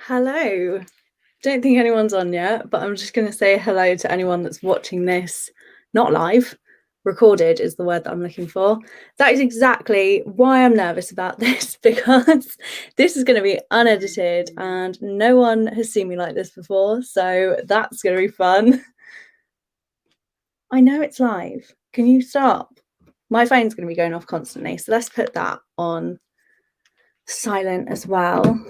Hello. Don't think anyone's on yet, but I'm just going to say hello to anyone that's watching this, not live. Recorded is the word that I'm looking for. That is exactly why I'm nervous about this, because this is going to be unedited and no one has seen me like this before. So that's going to be fun. I know it's live. Can you stop? My phone's going to be going off constantly. So let's put that on silent as well.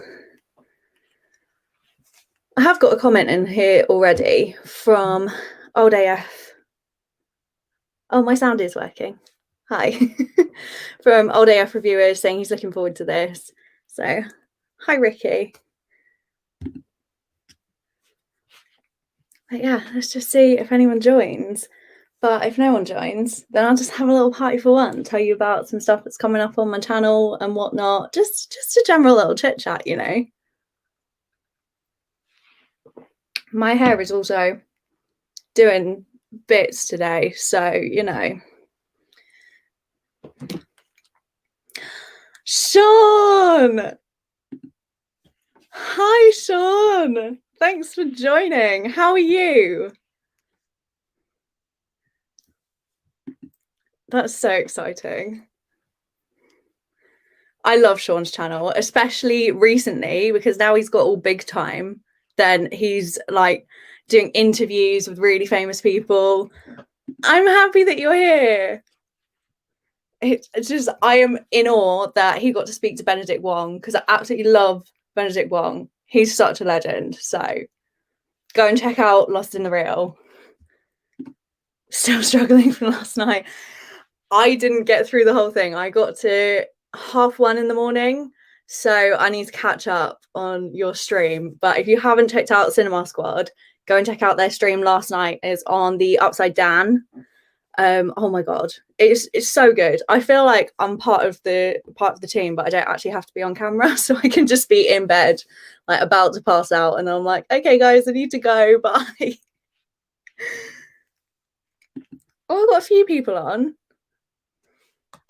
I have got a comment in here already from Old AF. Oh, my sound is working. Hi. From Old AF Reviewers saying he's looking forward to this. So, hi, Ricky. But yeah, let's just see if anyone joins. But if no one joins, then I'll just have a little party for one, tell you about some stuff that's coming up on my channel and whatnot. Just a general little chit chat, you know. My hair is also doing bits today, so you know. Sean! Hi, Sean! Thanks for joining. How are you? That's so exciting. I love Sean's channel, especially recently, because now he's got all big time. Then he's like doing interviews with really famous people. I'm happy that you're here. It's just, I am in awe that he got to speak to Benedict Wong, because I absolutely love Benedict Wong. He's such a legend. So go and check out Lost in the Real. Still struggling from last night. I didn't get through the whole thing. I got to 1:30 in the morning. So I need to catch up on your stream. But if you haven't checked out Cinema Squad, go and check out their stream last night. It's on the Upside Down. Oh my god, it's so good. I feel like I'm part of the team, but I don't actually have to be on camera, so I can just be in bed, like about to pass out, and I'm like, okay, guys, I need to go. Bye. Oh, I've got a few people on.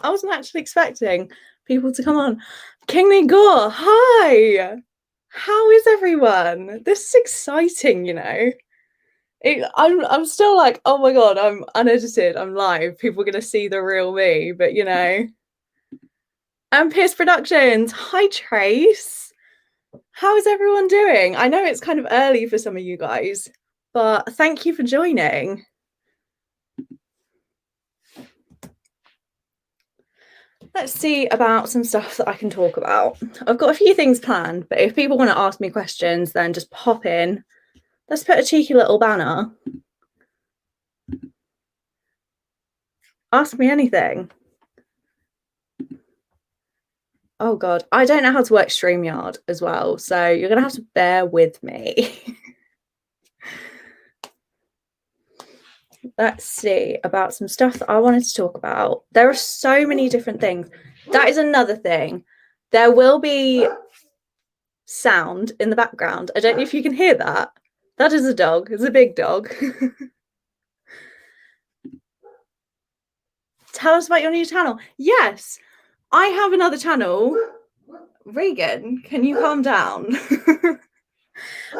I wasn't actually expecting people to come on. Kingly Gore, hi. How is everyone? This is exciting, you know. I'm still like, oh my god, I'm unedited, I'm live. People are gonna see the real me, but you know. And Pierce Productions, hi Trace. How is everyone doing? I know it's kind of early for some of you guys, but thank you for joining. Let's see about some stuff that I can talk about. I've got a few things planned, but if people want to ask me questions, then just pop in. Let's put a cheeky little banner. Ask me anything. Oh god, I don't know how to work StreamYard as well, so you're gonna have to bear with me. Let's see about some stuff that I wanted to talk about. There are so many different things. That is another thing. There will be sound in the background. I don't know if you can hear that. That is a dog. It's a big dog. Tell us about your new channel. Yes, I have another channel. Regan, can you calm down?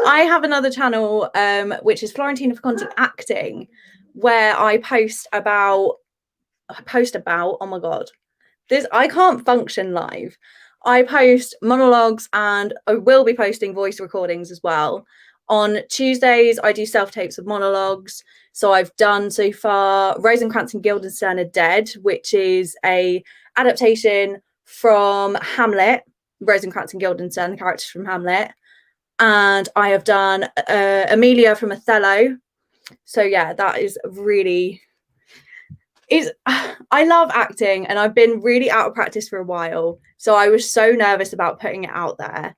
I have another channel, which is Florentina for Content Acting, where I post about, oh my god, this, I can't function live. I post monologues and I will be posting voice recordings as well. On Tuesdays, I do self-tapes of monologues. So I've done so far Rosencrantz and Guildenstern Are Dead, which is a adaptation from Hamlet, Rosencrantz and Guildenstern, the characters from Hamlet. And I have done Amelia from Othello. So yeah, that is really I love acting and I've been really out of practice for a while. So I was so nervous about putting it out there.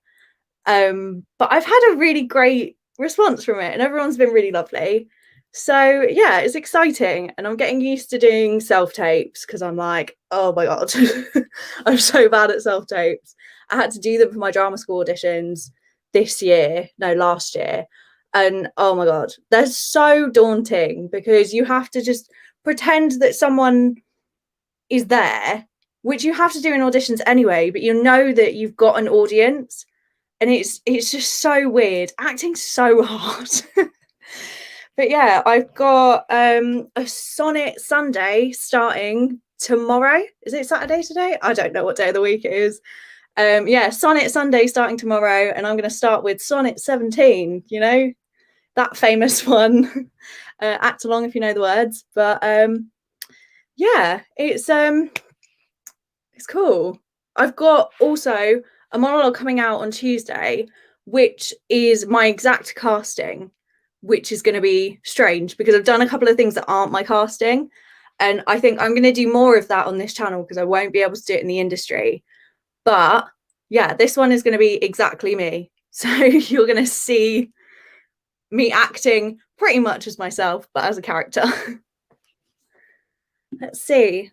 But I've had a really great response from it and everyone's been really lovely. So yeah, it's exciting and I'm getting used to doing self-tapes because I'm like, oh my god, I'm so bad at self-tapes. I had to do them for my drama school auditions last year. And oh my god, they're so daunting because you have to just pretend that someone is there, which you have to do in auditions anyway, but you know that you've got an audience. and it's just so weird. Acting's so hard. But yeah, I've got a Sonnet Sunday starting tomorrow. Is it Saturday today? I don't know what day of the week it is. Yeah, Sonnet Sunday starting tomorrow, and I'm going to start with Sonnet 17, you know, that famous one. Act along if you know the words. But yeah, it's cool. I've got also a monologue coming out on Tuesday, which is my exact casting, which is going to be strange because I've done a couple of things that aren't my casting. And I think I'm going to do more of that on this channel because I won't be able to do it in the industry. But yeah, this one is going to be exactly me. So you're going to see me acting pretty much as myself, but as a character. Let's see.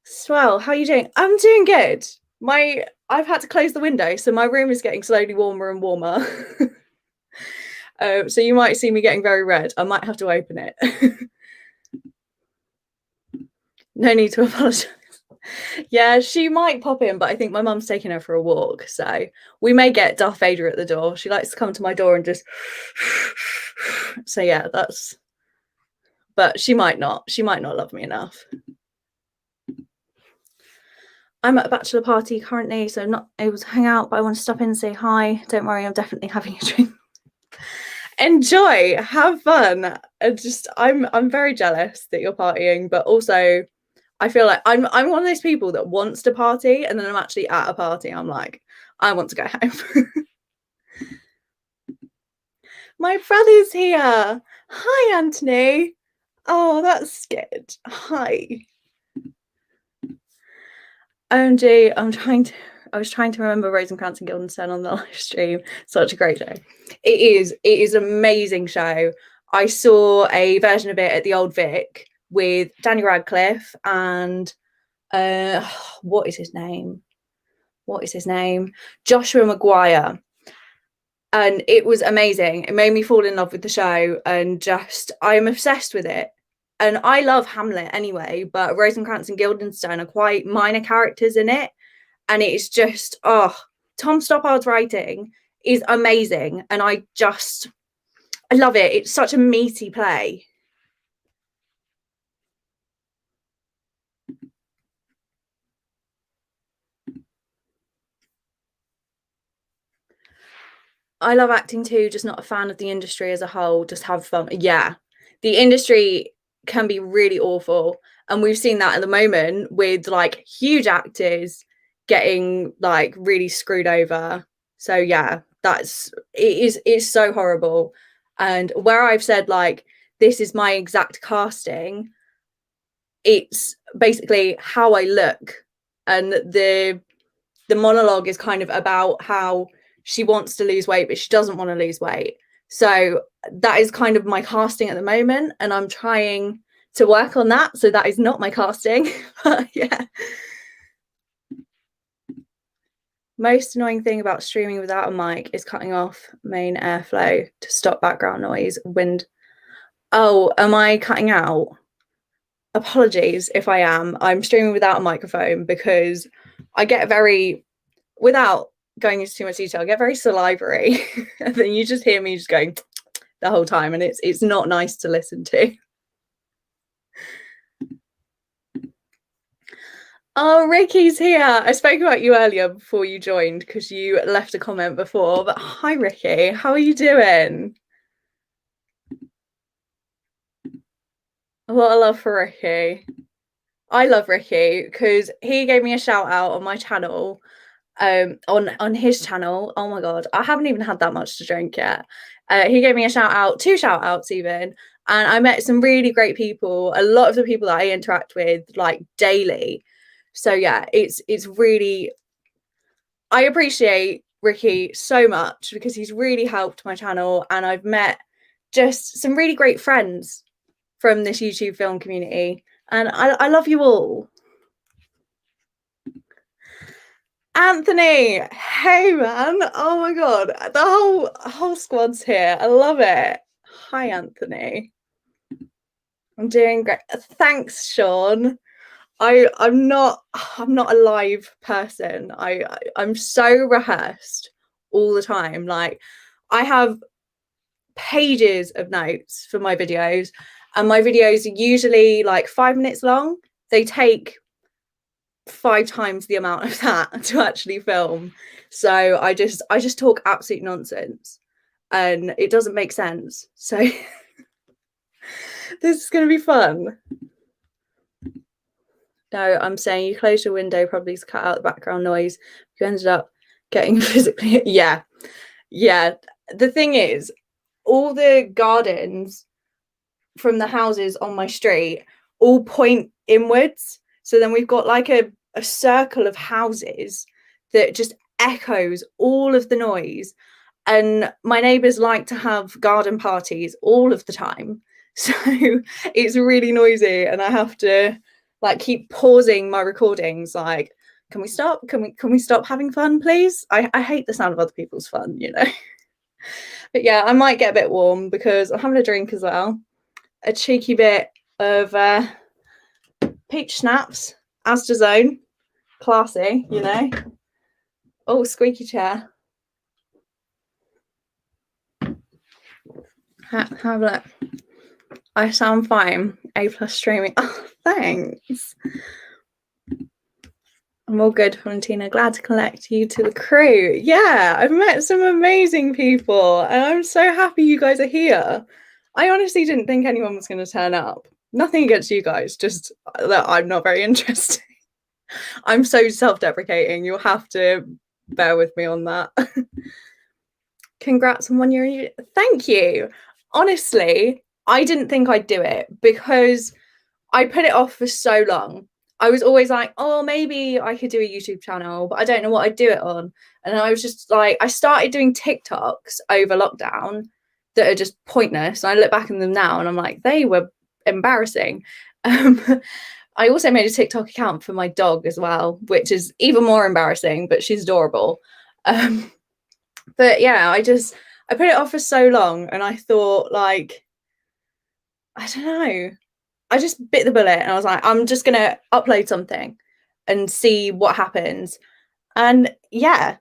Swell, how are you doing? I'm doing good. I've had to close the window, so my room is getting slowly warmer and warmer. So you might see me getting very red. I might have to open it. No need to apologise. Yeah, she might pop in, but I think my mum's taking her for a walk, so we may get Darth Vader at the door. She likes to come to my door and just so yeah, that's, but she might not love me enough. I'm at a bachelor party currently, so I'm not able to hang out, but I want to stop in and say hi. Don't worry, I'm definitely having a drink. Enjoy, have fun. I'm very jealous that you're partying, but also I feel like I'm one of those people that wants to party, and then I'm actually at a party. I'm like, I want to go home. My brother's here. Hi, Anthony. Oh, that's good. Hi. OMG, I was trying to remember Rosencrantz and Guildenstern on the live stream. Such a great show. It is an amazing show. I saw a version of it at the Old Vic with Daniel Radcliffe and what is his name? Joshua Maguire. And it was amazing. It made me fall in love with the show, and just I'm obsessed with it. And I love Hamlet anyway, but Rosencrantz and Guildenstern are quite minor characters in it. And it's just, oh, Tom Stoppard's writing is amazing. And I love it. It's such a meaty play. I love acting too, just not a fan of the industry as a whole. Just have fun. Yeah, the industry can be really awful. And we've seen that at the moment with like huge actors getting like really screwed over. So yeah, it's so horrible. And where I've said like this is my exact casting, it's basically how I look. And the monologue is kind of about how she wants to lose weight, but she doesn't want to lose weight. So that is kind of my casting at the moment, and I'm trying to work on that. So that is not my casting, but yeah. Most annoying thing about streaming without a mic is cutting off main airflow to stop background noise, wind. Oh, am I cutting out? Apologies if I am. I'm streaming without a microphone because I get very, without going into too much detail, I get very salivary. And then you just hear me just going the whole time, and it's not nice to listen to. Oh, Ricky's here. I spoke about you earlier before you joined because you left a comment before. But hi, Ricky. How are you doing? What a love for Ricky. I love Ricky because he gave me a shout out on my channel. On his channel. Oh my god, I haven't even had that much to drink yet. He gave me a shout out, 2 shout outs even, and I met some really great people. A lot of the people that I interact with like daily. So yeah, it's really, I appreciate Ricky so much because he's really helped my channel, and I've met just some really great friends from this YouTube film community, and I love you all. Anthony, hey man, oh my god, the whole squad's here. I love it. Hi Anthony. I'm doing great. Thanks, Sean. I'm not a live person. I'm so rehearsed all the time. Like, I have pages of notes for my videos, and my videos are usually like 5 minutes long. They take 5 times the amount of that to actually film. So I just talk absolute nonsense and it doesn't make sense. So this is going to be fun. No, I'm saying you closed your window probably to cut out the background noise. You ended up getting physically, yeah. The thing is, all the gardens from the houses on my street all point inwards. So then we've got like a circle of houses that just echoes all of the noise. And my neighbours like to have garden parties all of the time. So it's really noisy and I have to like keep pausing my recordings, like, can we stop? Can we stop having fun, please? I hate the sound of other people's fun, you know. But yeah, I might get a bit warm because I'm having a drink as well. A cheeky bit of peach schnapps, Asda Zone, classy, you know. Oh, squeaky chair. Have a look. I sound fine. A+ streaming. Oh, thanks. I'm all good, Valentina. Glad to collect you to the crew. Yeah, I've met some amazing people and I'm so happy you guys are here. I honestly didn't think anyone was going to turn up. Nothing against you guys, just that I'm not very interested. I'm so self-deprecating. You'll have to bear with me on that. Congrats on 1 year. Thank you. Honestly, I didn't think I'd do it because I put it off for so long. I was always like, oh, maybe I could do a YouTube channel, but I don't know what I'd do it on. And I was just like, I started doing TikToks over lockdown that are just pointless. And I look back at them now and I'm like, they were embarrassing. I also made a TikTok account for my dog as well, which is even more embarrassing, but she's adorable. But yeah, I put it off for so long and I thought, like, I don't know. I just bit the bullet and I was like, I'm just going to upload something and see what happens. And yeah,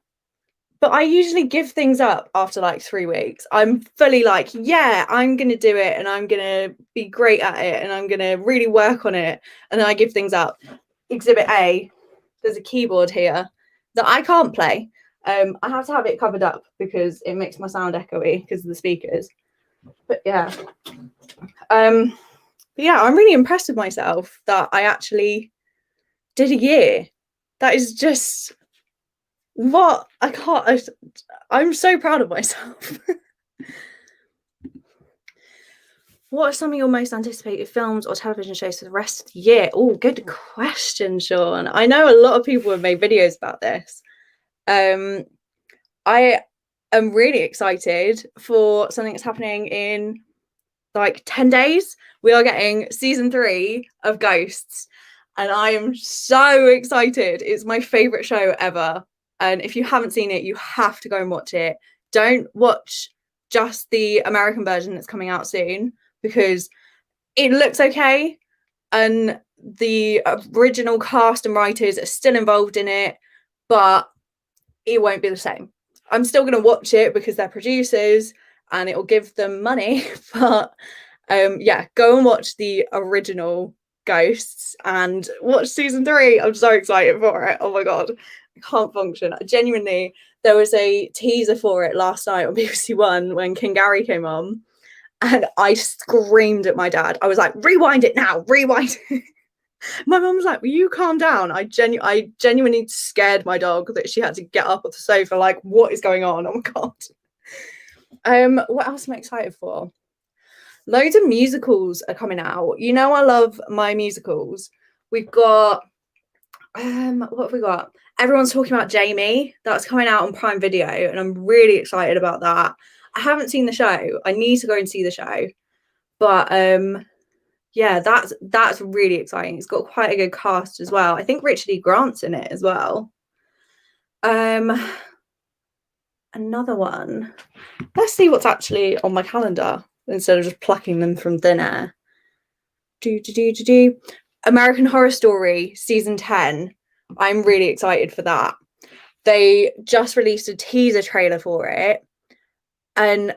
but I usually give things up after like 3 weeks. I'm fully like, yeah, I'm going to do it and I'm going to be great at it and I'm going to really work on it. And then I give things up. Exhibit A, there's a keyboard here that I can't play. I have to have it covered up because it makes my sound echoey because of the speakers. But yeah. But yeah, I'm really impressed with myself that I actually did a year. That is just what I'm so proud of myself. What are some of your most anticipated films or television shows for the rest of the year? Oh, good question, Sean. I know a lot of people have made videos about this. I am really excited for something that's happening in like 10 days. We are getting season 3 of Ghosts and I am so excited. It's my favorite show ever, and if you haven't seen it, you have to go and watch it. Don't watch just the American version that's coming out soon because it looks okay and the original cast and writers are still involved in it, but it won't be the same. I'm still going to watch it because they're producers and it will give them money, but yeah, go and watch the original Ghosts and watch season 3. I'm so excited for it. Oh my god, I can't function. Genuinely, there was a teaser for it last night on BBC One when King Gary came on and I screamed at my dad. I was like, rewind it now, rewind it. My mum was like, will you calm down? I genuinely scared my dog that she had to get up off the sofa, like, what is going on? Oh my god. What else am I excited for? Loads of musicals are coming out. You know, I love my musicals. We've got what have we got? Everyone's talking about Jamie. That's coming out on Prime Video, and I'm really excited about that. I haven't seen the show. I need to go and see the show. But yeah, that's really exciting. It's got quite a good cast as well. I think Richard E. Grant's in it as well. Another one. Let's see what's actually on my calendar instead of just plucking them from thin air. American Horror Story season 10. I'm really excited for that. they just released a teaser trailer for it, and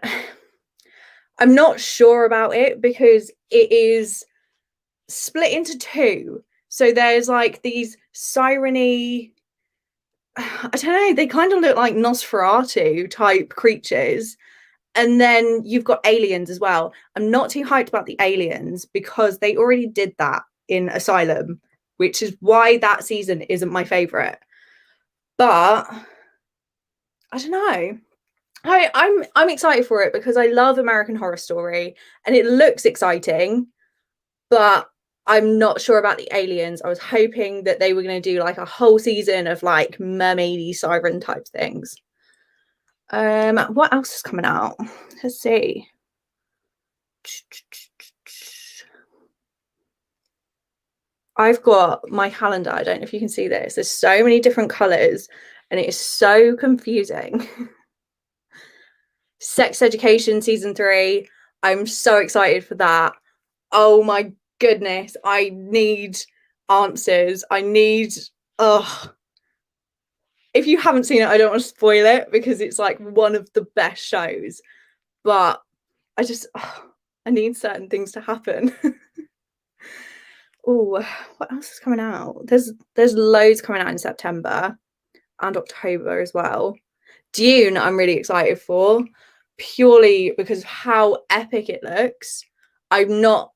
I'm not sure about it because it is split into two. So there's like these siren-y, I don't know, they kind of look like Nosferatu type creatures. And then you've got aliens as well. I'm not too hyped about the aliens because they already did that in Asylum, which is why that season isn't my favorite. But I don't know. I'm excited for it because I love American Horror Story and it looks exciting, but I'm not sure about the aliens. I was hoping that they were going to do like a whole season of like mermaidy siren type things. What else is coming out? Let's see. I've got my calendar. I don't know if you can see this. There's so many different colors and it is so confusing. Sex Education season 3. I'm so excited for that. Oh my goodness. I need answers. I need, if you haven't seen it, I don't want to spoil it because it's like one of the best shows. But I just, I need certain things to happen. Oh, what else is coming out? There's loads coming out in September and October as well. Dune, I'm really excited for, purely because of how epic it looks. I'm not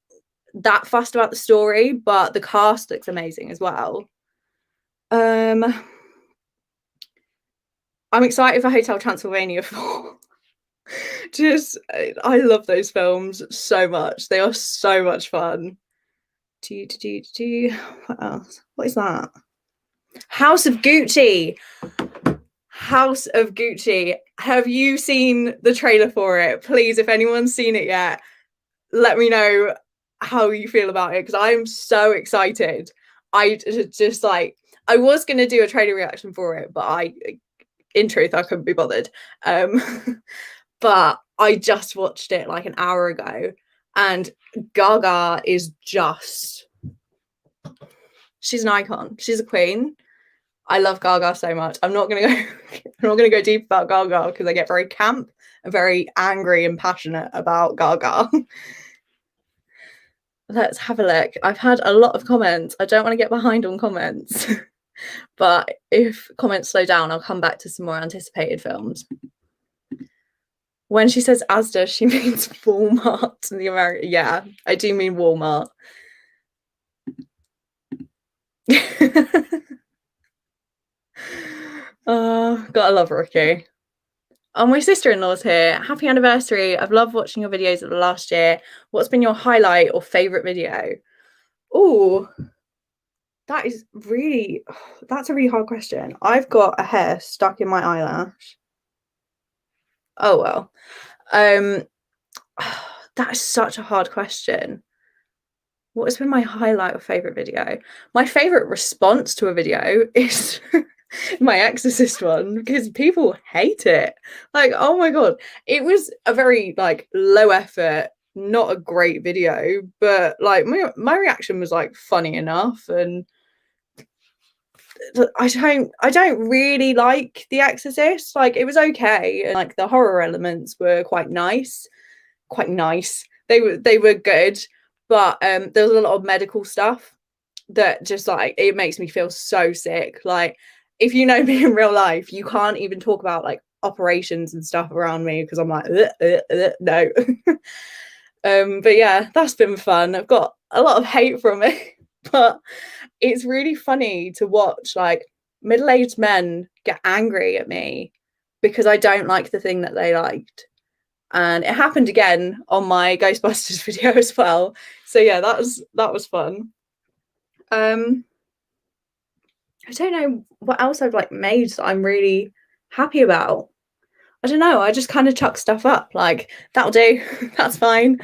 that fussed about the story, but the cast looks amazing as well. I'm excited for Hotel Transylvania 4. Just, I love those films so much. They are so much fun. What else? What is that? House of Gucci. House of Gucci. Have you seen the trailer for it? Please, if anyone's seen it yet, let me know how you feel about it because I'm so excited. I just like, I was going to do a trailer reaction for it, but in truth, I couldn't be bothered. But I just watched it like an hour ago and Gaga is just, she's an icon. She's a queen. I love Gaga so much. I'm not gonna go deep about Gaga because I get very camp and very angry and passionate about Gaga. Let's have a look. I've had a lot of comments. I don't want to get behind on comments, but if comments slow down, I'll come back to some more anticipated films. When she says Asda, she means Walmart in the American. Yeah, I do mean Walmart. Gotta love Rookie. Oh, my sister-in-law's here. Happy anniversary. I've loved watching your videos of the last year. What's been your highlight or favorite video? Oh, that's a really hard question. I've got a hair stuck in my eyelash. Oh well. That is such a hard question. What has been my highlight or favorite video? My favorite response to a video is my Exorcist one because people hate it. Like, oh my god, it was a very like low effort, not a great video, but like my reaction was like funny enough. And I don't really like The Exorcist. Like, it was okay, and like the horror elements were quite nice. They were good, but there was a lot of medical stuff that just like, it makes me feel so sick. Like, if you know me in real life, you can't even talk about like operations and stuff around me because I'm like, no. But yeah, that's been fun. I've got a lot of hate from it, but it's really funny to watch like middle-aged men get angry at me because I don't like the thing that they liked. And it happened again on my Ghostbusters video as well. So yeah, that was fun. I don't know what else I've like made that I'm really happy about. I don't know. I just kind of chuck stuff up. Like, that'll do. That's fine.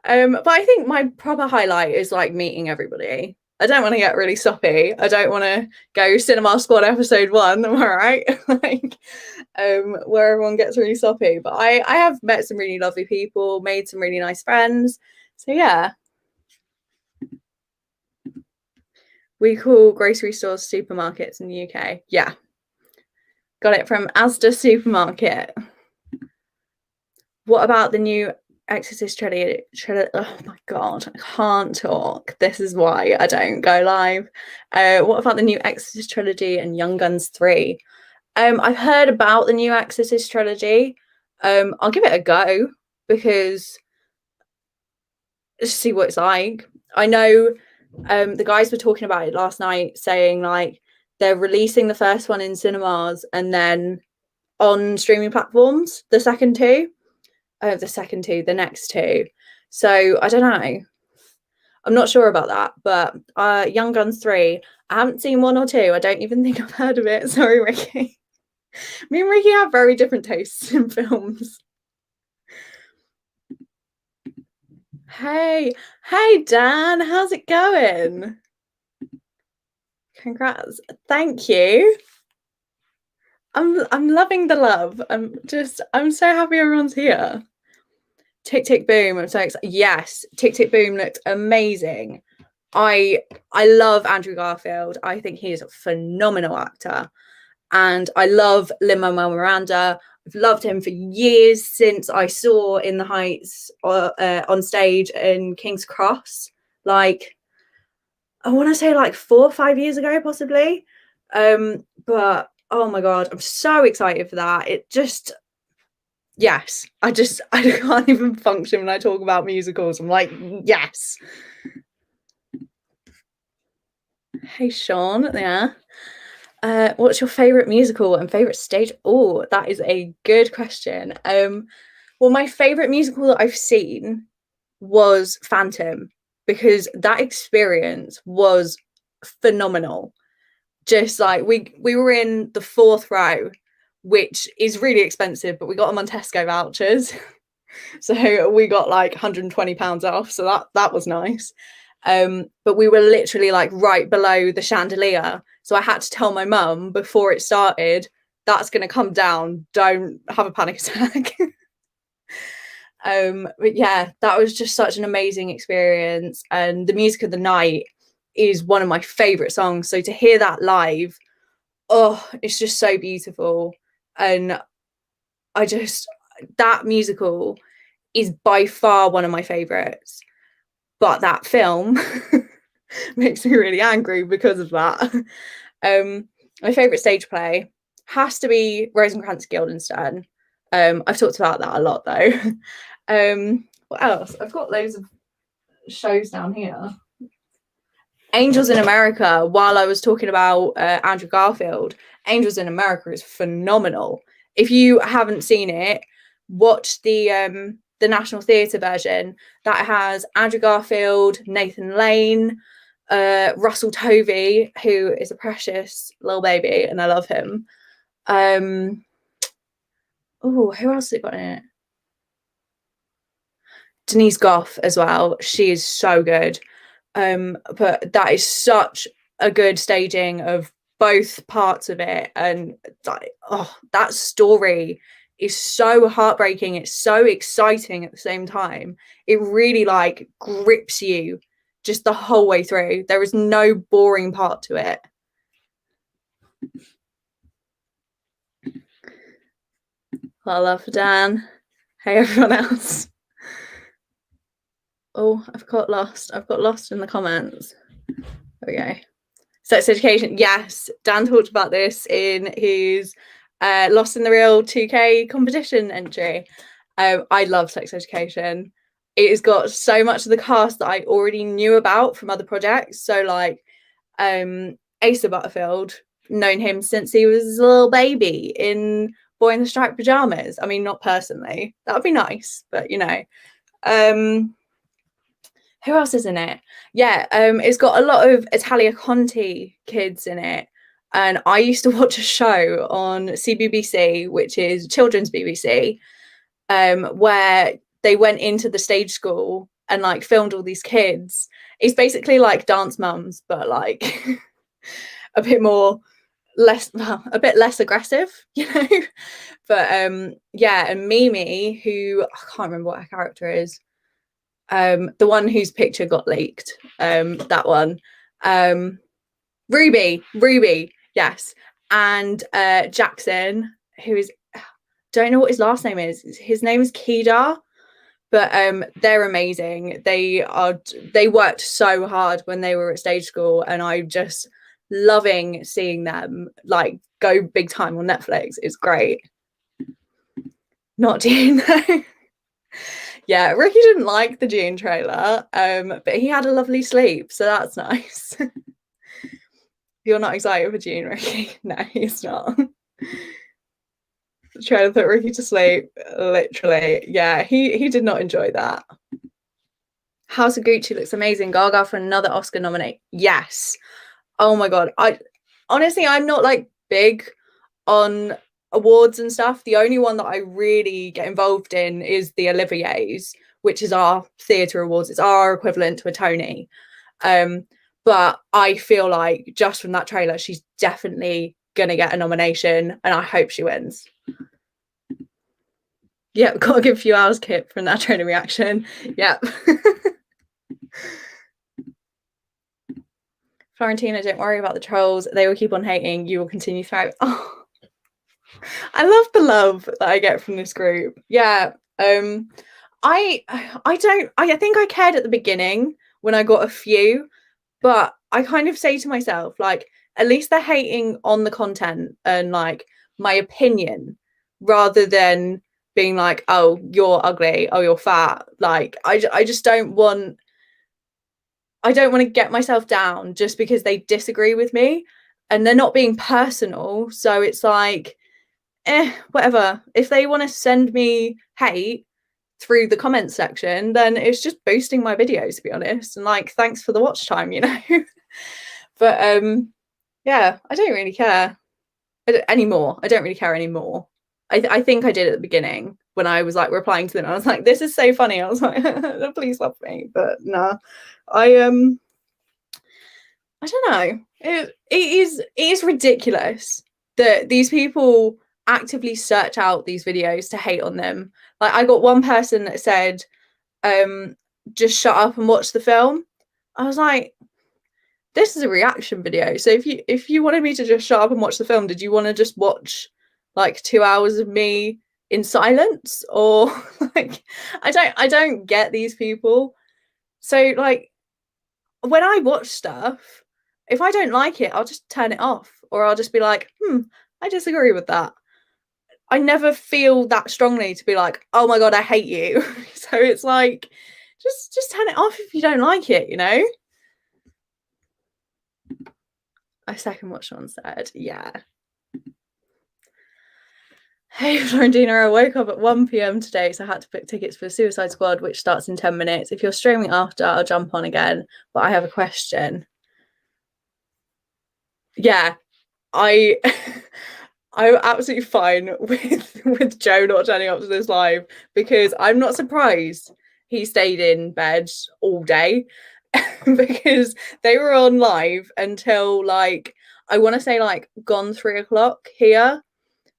But I think my proper highlight is like meeting everybody. I don't want to get really soppy. I don't want to go Cinema Squad episode 1. Am I right? Like, where everyone gets really soppy. But I have met some really lovely people, made some really nice friends. So yeah. We call grocery stores supermarkets in the UK. Yeah. Got it from Asda supermarket. What about the new Exorcist trilogy? Oh my god, I can't talk. This is why I don't go live. What about the new Exorcist trilogy and Young Guns 3? I've heard about the new Exorcist trilogy. I'll give it a go because just see what it's like. I know the guys were talking about it last night, saying like they're releasing the first one in cinemas and then on streaming platforms, the next two. So I don't know. I'm not sure about that, but Young Guns 3, I haven't seen 1 or 2. I don't even think I've heard of it. Sorry, Ricky. Me and Ricky have very different tastes in films. Hey, Dan, how's it going? Congrats. Thank you. I'm loving the love. I'm so happy everyone's here. Tick Tick Boom. I'm so excited. Yes, Tick Tick Boom looked amazing. I love Andrew Garfield. I think he is a phenomenal actor. And I love Lin-Manuel Miranda. I've loved him for years, since I saw In the Heights on stage in King's Cross. Like, I want to say like 4 or 5 years ago, possibly. But oh my god, I'm so excited for that. It just, yes, I can't even function when I talk about musicals. I'm like, yes. Hey Sean, yeah. What's your favorite musical and favorite stage? Oh, that is a good question. Well, my favorite musical that I've seen was Phantom, because that experience was phenomenal. Just like we were in the 4th row, which is really expensive, but we got them on Tesco vouchers. So we got like £120 off. So that was nice. But we were literally like right below the chandelier. So I had to tell my mum before it started, that's going to come down. Don't have a panic attack. But yeah, that was just such an amazing experience. And the music of the night is one of my favorite songs. So to hear that live, oh, it's just so beautiful. And that musical is by far one of my favorites. But that film makes me really angry because of that. My favorite stage play has to be Rosencrantz and Guildenstern. I've talked about that a lot though. What else? I've got loads of shows down here. Angels in America, while I was talking about Andrew Garfield, Angels in America is phenomenal. If you haven't seen it, watch the National Theatre version. That has Andrew Garfield, Nathan Lane, Russell Tovey, who is a precious little baby, and I love him. Oh, who else has it got in it? Denise Gough as well. She is so good. But that is such a good staging of both parts of it, and that story is so heartbreaking. It's so exciting at the same time. It really like grips you just the whole way through. There is no boring part to it. Well, love for Dan. Hey everyone else. Oh, I've got lost in the comments. There we go. Sex education. Yes, Dan talked about this in his Lost in the Real 2K competition entry. I love sex education. It has got so much of the cast that I already knew about from other projects. So like Asa Butterfield, known him since he was a little baby in Boy in the Striped Pajamas. I mean, not personally. That would be nice, but you know. Who else is in it? Yeah, it's got a lot of Italia Conti kids in it. And I used to watch a show on CBBC, which is children's BBC, where they went into the stage school and like filmed all these kids. It's basically like Dance Mums, but like a bit less aggressive, you know. But yeah, and Mimi, who I can't remember what her character is. The one whose picture got leaked, that one. Ruby, yes. and Jackson, who is, don't know what his last name is. His name is Kedar, but they're amazing. They worked so hard when they were at stage school, and I'm just loving seeing them like go big time on Netflix. It's great. Not June though. Yeah, Ricky didn't like the June trailer, but he had a lovely sleep, so that's nice. You're not excited for June, Ricky? No, he's not. Trying to put Ricky to sleep, literally. Yeah, he did not enjoy that. House of Gucci looks amazing. Gaga for another Oscar nominee. Yes. Oh my god. I'm not like big on awards and stuff. The only one that I really get involved in is the Olivier's, which is our theatre awards. It's our equivalent to a Tony. But I feel like just from that trailer, she's definitely gonna get a nomination, and I hope she wins. Yep, gotta give a few hours, Kip, from that trailer reaction. Yep. Florentina, don't worry about the trolls. They will keep on hating. You will continue throughout. Oh, I love the love that I get from this group. Yeah. I think I cared at the beginning when I got a few, but I kind of say to myself, like, at least they're hating on the content and like my opinion rather than being like, oh, you're ugly, oh, you're fat. Like, I just don't want to get myself down just because they disagree with me, and they're not being personal. So it's like, whatever. If they want to send me hate through the comments section, then it's just boosting my videos, to be honest. And like, thanks for the watch time, you know. But yeah, I don't really care anymore. I don't really care anymore. I think I did at the beginning when I was like replying to them. I was like, this is so funny. I was like, please love me. But nah, I don't know. It is ridiculous that these people actively search out these videos to hate on them. Like, I got one person that said, just shut up and watch the film. I was like, this is a reaction video. So if you wanted me to just shut up and watch the film, did you want to just watch like 2 hours of me in silence? Or like, I don't get these people. So like, when I watch stuff, if I don't like it, I'll just turn it off, or I'll just be like, I disagree with that. I never feel that strongly to be like, oh my god, I hate you. So it's like, just turn it off if you don't like it, you know? I second what Sean said. Yeah. Hey, Florentina, I woke up at 1 p.m. today, so I had to book tickets for Suicide Squad, which starts in 10 minutes. If you're streaming after, I'll jump on again. But I have a question. Yeah, I'm absolutely fine with Joe not turning up to this live, because I'm not surprised he stayed in bed all day because they were on live until like, I want to say like gone 3 o'clock here.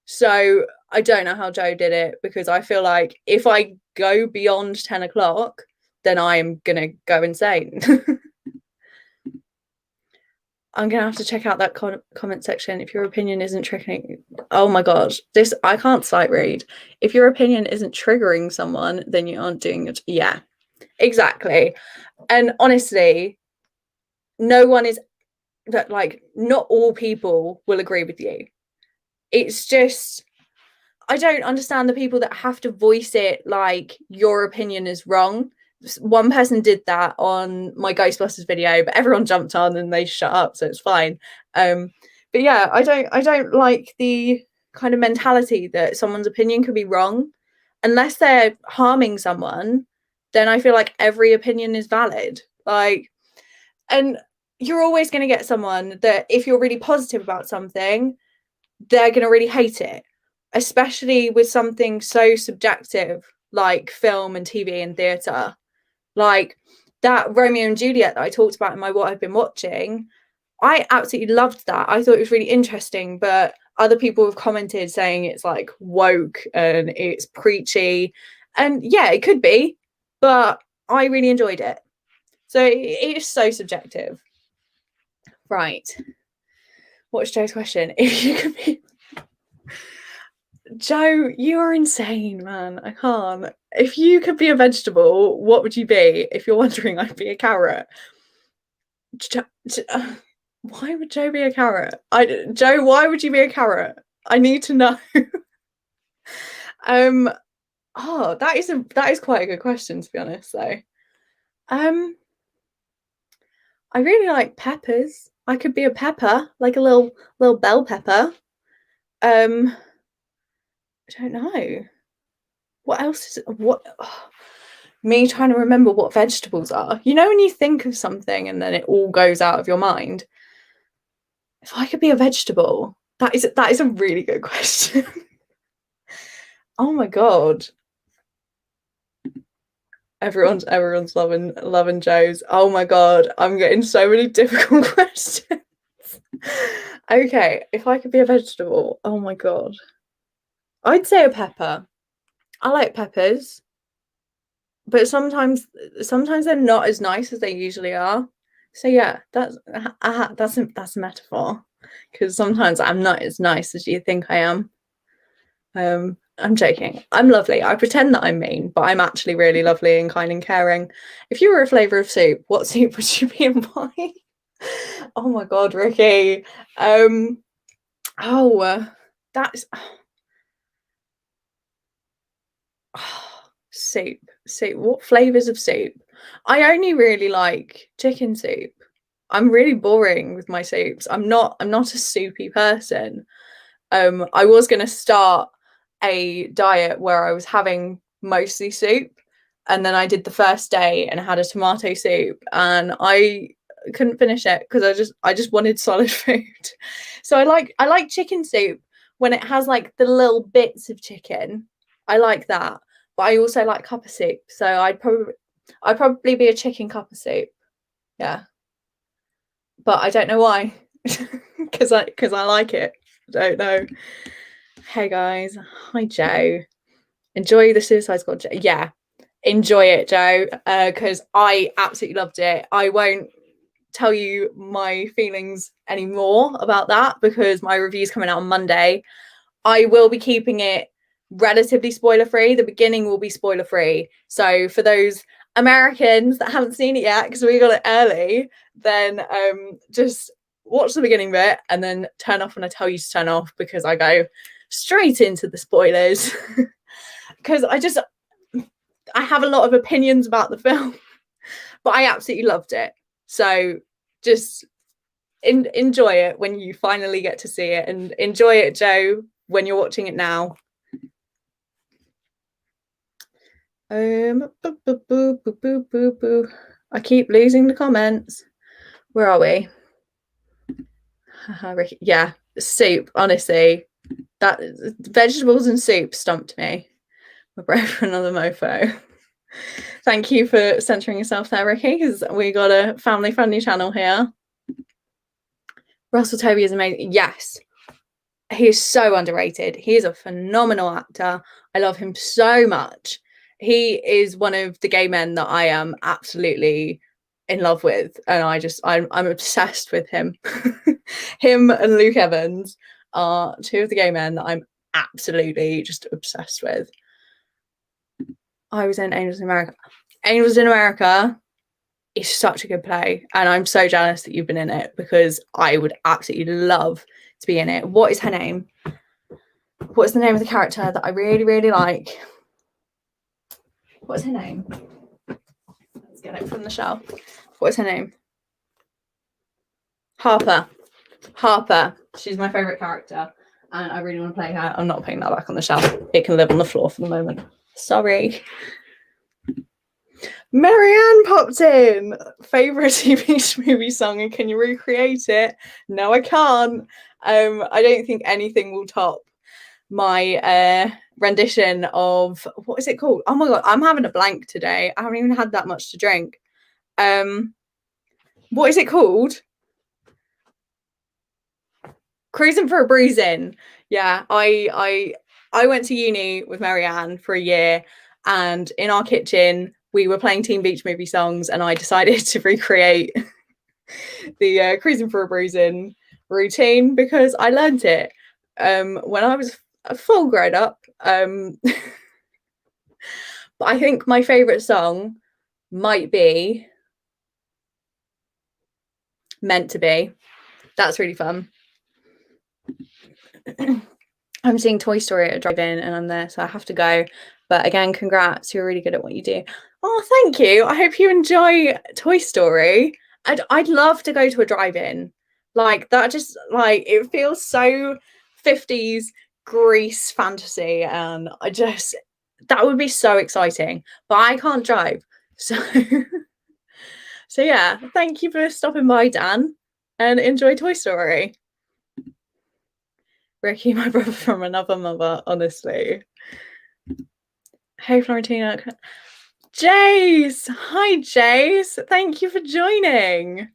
So I don't know how Joe did it, because I feel like if I go beyond 10 o'clock, then I am gonna go insane. I'm gonna have to check out that comment section. If your opinion isn't triggering, oh my gosh, this, I can't sight read. If your opinion isn't triggering someone, then you aren't doing it. Yeah, exactly. And honestly, no one is that, like, not all people will agree with you. It's just, I don't understand the people that have to voice it like your opinion is wrong. One person did that on my Ghostbusters video, but everyone jumped on and they shut up, so it's fine. But yeah, I don't like the kind of mentality that someone's opinion could be wrong unless they're harming someone. Then I feel like every opinion is valid. Like, and you're always going to get someone that, if you're really positive about something, they're going to really hate it, especially with something so subjective like film and TV and theatre. Like that Romeo and Juliet that I talked about in my What I've Been Watching, I absolutely loved that. I thought it was really interesting, but other people have commented saying it's like woke and it's preachy. And yeah, it could be, but I really enjoyed it. So it is so subjective. Right. What's Joe's question? If you could be Joe, you are insane, man. I can't. If you could be a vegetable, what would you be? If you're wondering, I'd be a carrot. Why would Joe be a carrot? Joe, why would you be a carrot? I need to know. Oh, that is quite a good question, to be honest, though. I really like peppers. I could be a pepper, like a little bell pepper. I don't know. What else is what? Oh, me trying to remember what vegetables are. You know when you think of something and then it all goes out of your mind. If I could be a vegetable, that is a really good question. Oh my god. Everyone's loving Joe's. Oh my god, I'm getting so many difficult questions. Okay, if I could be a vegetable, oh my god. I'd say a pepper. I like peppers, but sometimes they're not as nice as they usually are. So yeah, that's a metaphor, because sometimes I'm not as nice as you think I am. I'm joking. I'm lovely. I pretend that I'm mean, but I'm actually really lovely and kind and caring. If you were a flavour of soup, what soup would you be and why? Oh my god, Ricky. That's soup. What flavours of soup? I only really like chicken soup. I'm really boring with my soups. I'm not a soupy person. I was gonna start a diet where I was having mostly soup, and then I did the first day and had a tomato soup, and I couldn't finish it because I just wanted solid food. So I like chicken soup when it has like the little bits of chicken. I like that, but I also like cup of soup. So I'd probably be a chicken cup of soup. Yeah, but I don't know why, because I like it. I don't know. Hey guys, hi Joe. Enjoy the Suicide Squad. Yeah, enjoy it, Joe, because I absolutely loved it. I won't tell you my feelings anymore about that because my review's coming out on Monday. I will be keeping it relatively spoiler free. The beginning will be spoiler free. So for those Americans that haven't seen it yet, because we got it early, then just watch the beginning bit and then turn off when I tell you to turn off, because I go straight into the spoilers. Because I have a lot of opinions about the film, but I absolutely loved it. So just enjoy it when you finally get to see it, and enjoy it, Joe, when you're watching it now. I keep losing the comments. Where are we? Yeah, soup. Honestly, that vegetables and soup stumped me. We're bred for another mofo. Thank you for censoring yourself there, Ricky, because we got a family-friendly channel here. Russell Tovey is amazing. Yes, he is so underrated. He is a phenomenal actor. I love him so much. He is one of the gay men that I am absolutely in love with, and I'm obsessed with him. Him and Luke Evans are two of the gay men that I'm absolutely just obsessed with. I was in Angels in America. Angels in America is such a good play, and I'm so jealous that you've been in it, because I would absolutely love to be in it. What is her name? What is the name of the character that I really, really like? What's her name? Let's get it from the shelf. What is her name? Harper. She's my favourite character, and I really want to play her. I'm not putting that back on the shelf. It can live on the floor for the moment. Sorry. Marianne popped in. Favourite TV movie song, and can you recreate it? No, I can't. I don't think anything will top my rendition of, what is it called? Oh my god, I'm having a blank today. I haven't even had that much to drink. What is it called? Cruising for a Bruising. Yeah, I went to uni with Marianne for a year, and in our kitchen we were playing Teen Beach Movie songs, and I decided to recreate the Cruising for a Bruising routine because I learned it when I was a full grown up. But I think my favourite song might be Meant to Be. That's really fun. I'm seeing Toy Story at a drive-in and I'm there, so I have to go. But again, congrats, you're really good at what you do. Oh, thank you. I hope you enjoy Toy Story. I'd love to go to a drive-in. Like that just like it feels so 50s Grease fantasy, and that would be so exciting. But I can't drive. So so yeah, thank you for stopping by, Dan, and enjoy Toy Story. Ricky, my brother from another mother, honestly. Hey, Florentina. Jace! Hi, Jace! Thank you for joining.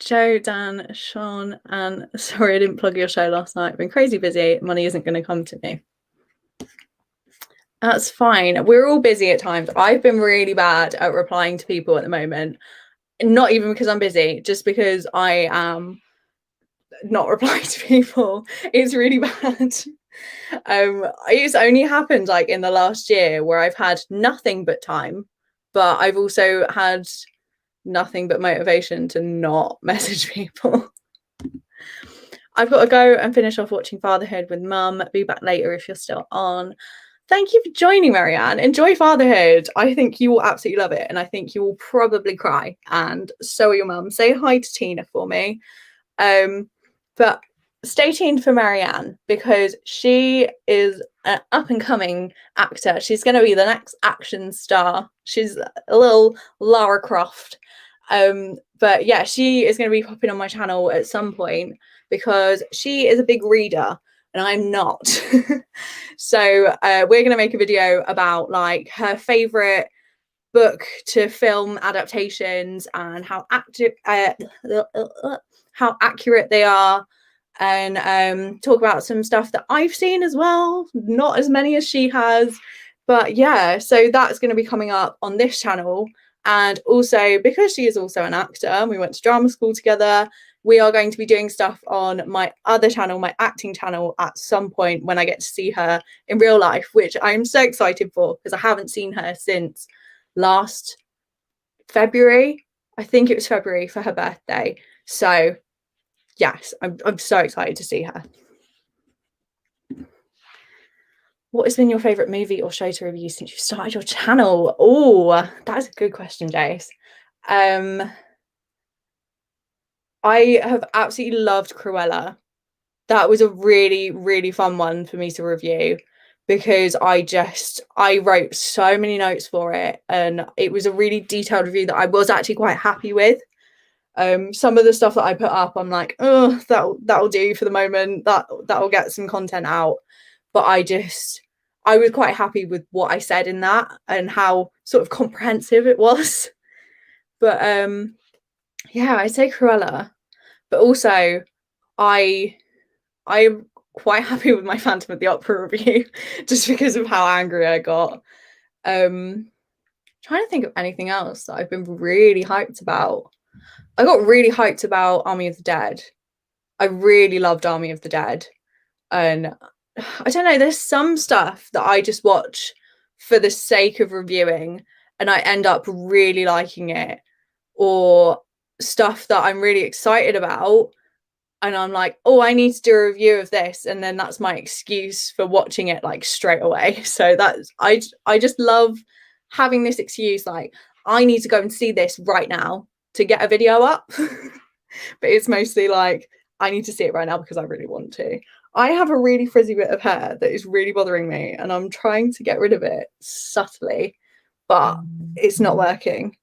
Joe, Dan, Sean, and sorry I didn't plug your show last night. I've been crazy busy. Money isn't going to come to me. That's fine. We're all busy at times. I've been really bad at replying to people at the moment. Not even because I'm busy, just because I am not replying to people. It's really bad. It's only happened like in the last year where I've had nothing but time, but I've also had nothing but motivation to not message people. I've got to go and finish off watching Fatherhood with Mum. Be back later if you're still on. Thank you for joining, Marianne. Enjoy Fatherhood. I think you will absolutely love it, and I think you will probably cry, and so will your mum. Say hi to Tina for me. But stay tuned for Marianne because she is an up-and-coming actor. She's going to be the next action star. She's a little Lara Croft. But yeah, she is going to be popping on my channel at some point because she is a big reader and I'm not. So we're going to make a video about like her favorite book to film adaptations and how accurate they are, and talk about some stuff that I've seen as well, not as many as she has, but yeah, so that's going to be coming up on this channel. And also because she is also an actor, we went to drama school together, we are going to be doing stuff on my other channel, my acting channel, at some point when I get to see her in real life, which I'm so excited for because I haven't seen her since last February. I think it was February for her birthday. So yes, I'm so excited to see her. What has been your favorite movie or show to review since you started your channel? Oh, that's a good question, Jace. I have absolutely loved Cruella. That was a really, really fun one for me to review because I wrote so many notes for it, and it was a really detailed review that I was actually quite happy with. Some of the stuff that I put up, I'm like, oh, that'll do for the moment. That'll get some content out. But I was quite happy with what I said in that and how sort of comprehensive it was. But yeah, I'd say Cruella. But also, I'm quite happy with my Phantom of the Opera review just because of how angry I got. Trying to think of anything else that I've been really hyped about. I got really hyped about Army of the Dead. I really loved Army of the Dead. And I don't know, there's some stuff that I just watch for the sake of reviewing and I end up really liking it, or stuff that I'm really excited about and I'm like, oh, I need to do a review of this, and then that's my excuse for watching it like straight away. So that's I just love having this excuse, like I need to go and see this right now to get a video up. But it's mostly like I need to see it right now because I really want to. I have a really frizzy bit of hair that is really bothering me and I'm trying to get rid of it subtly, but it's not working.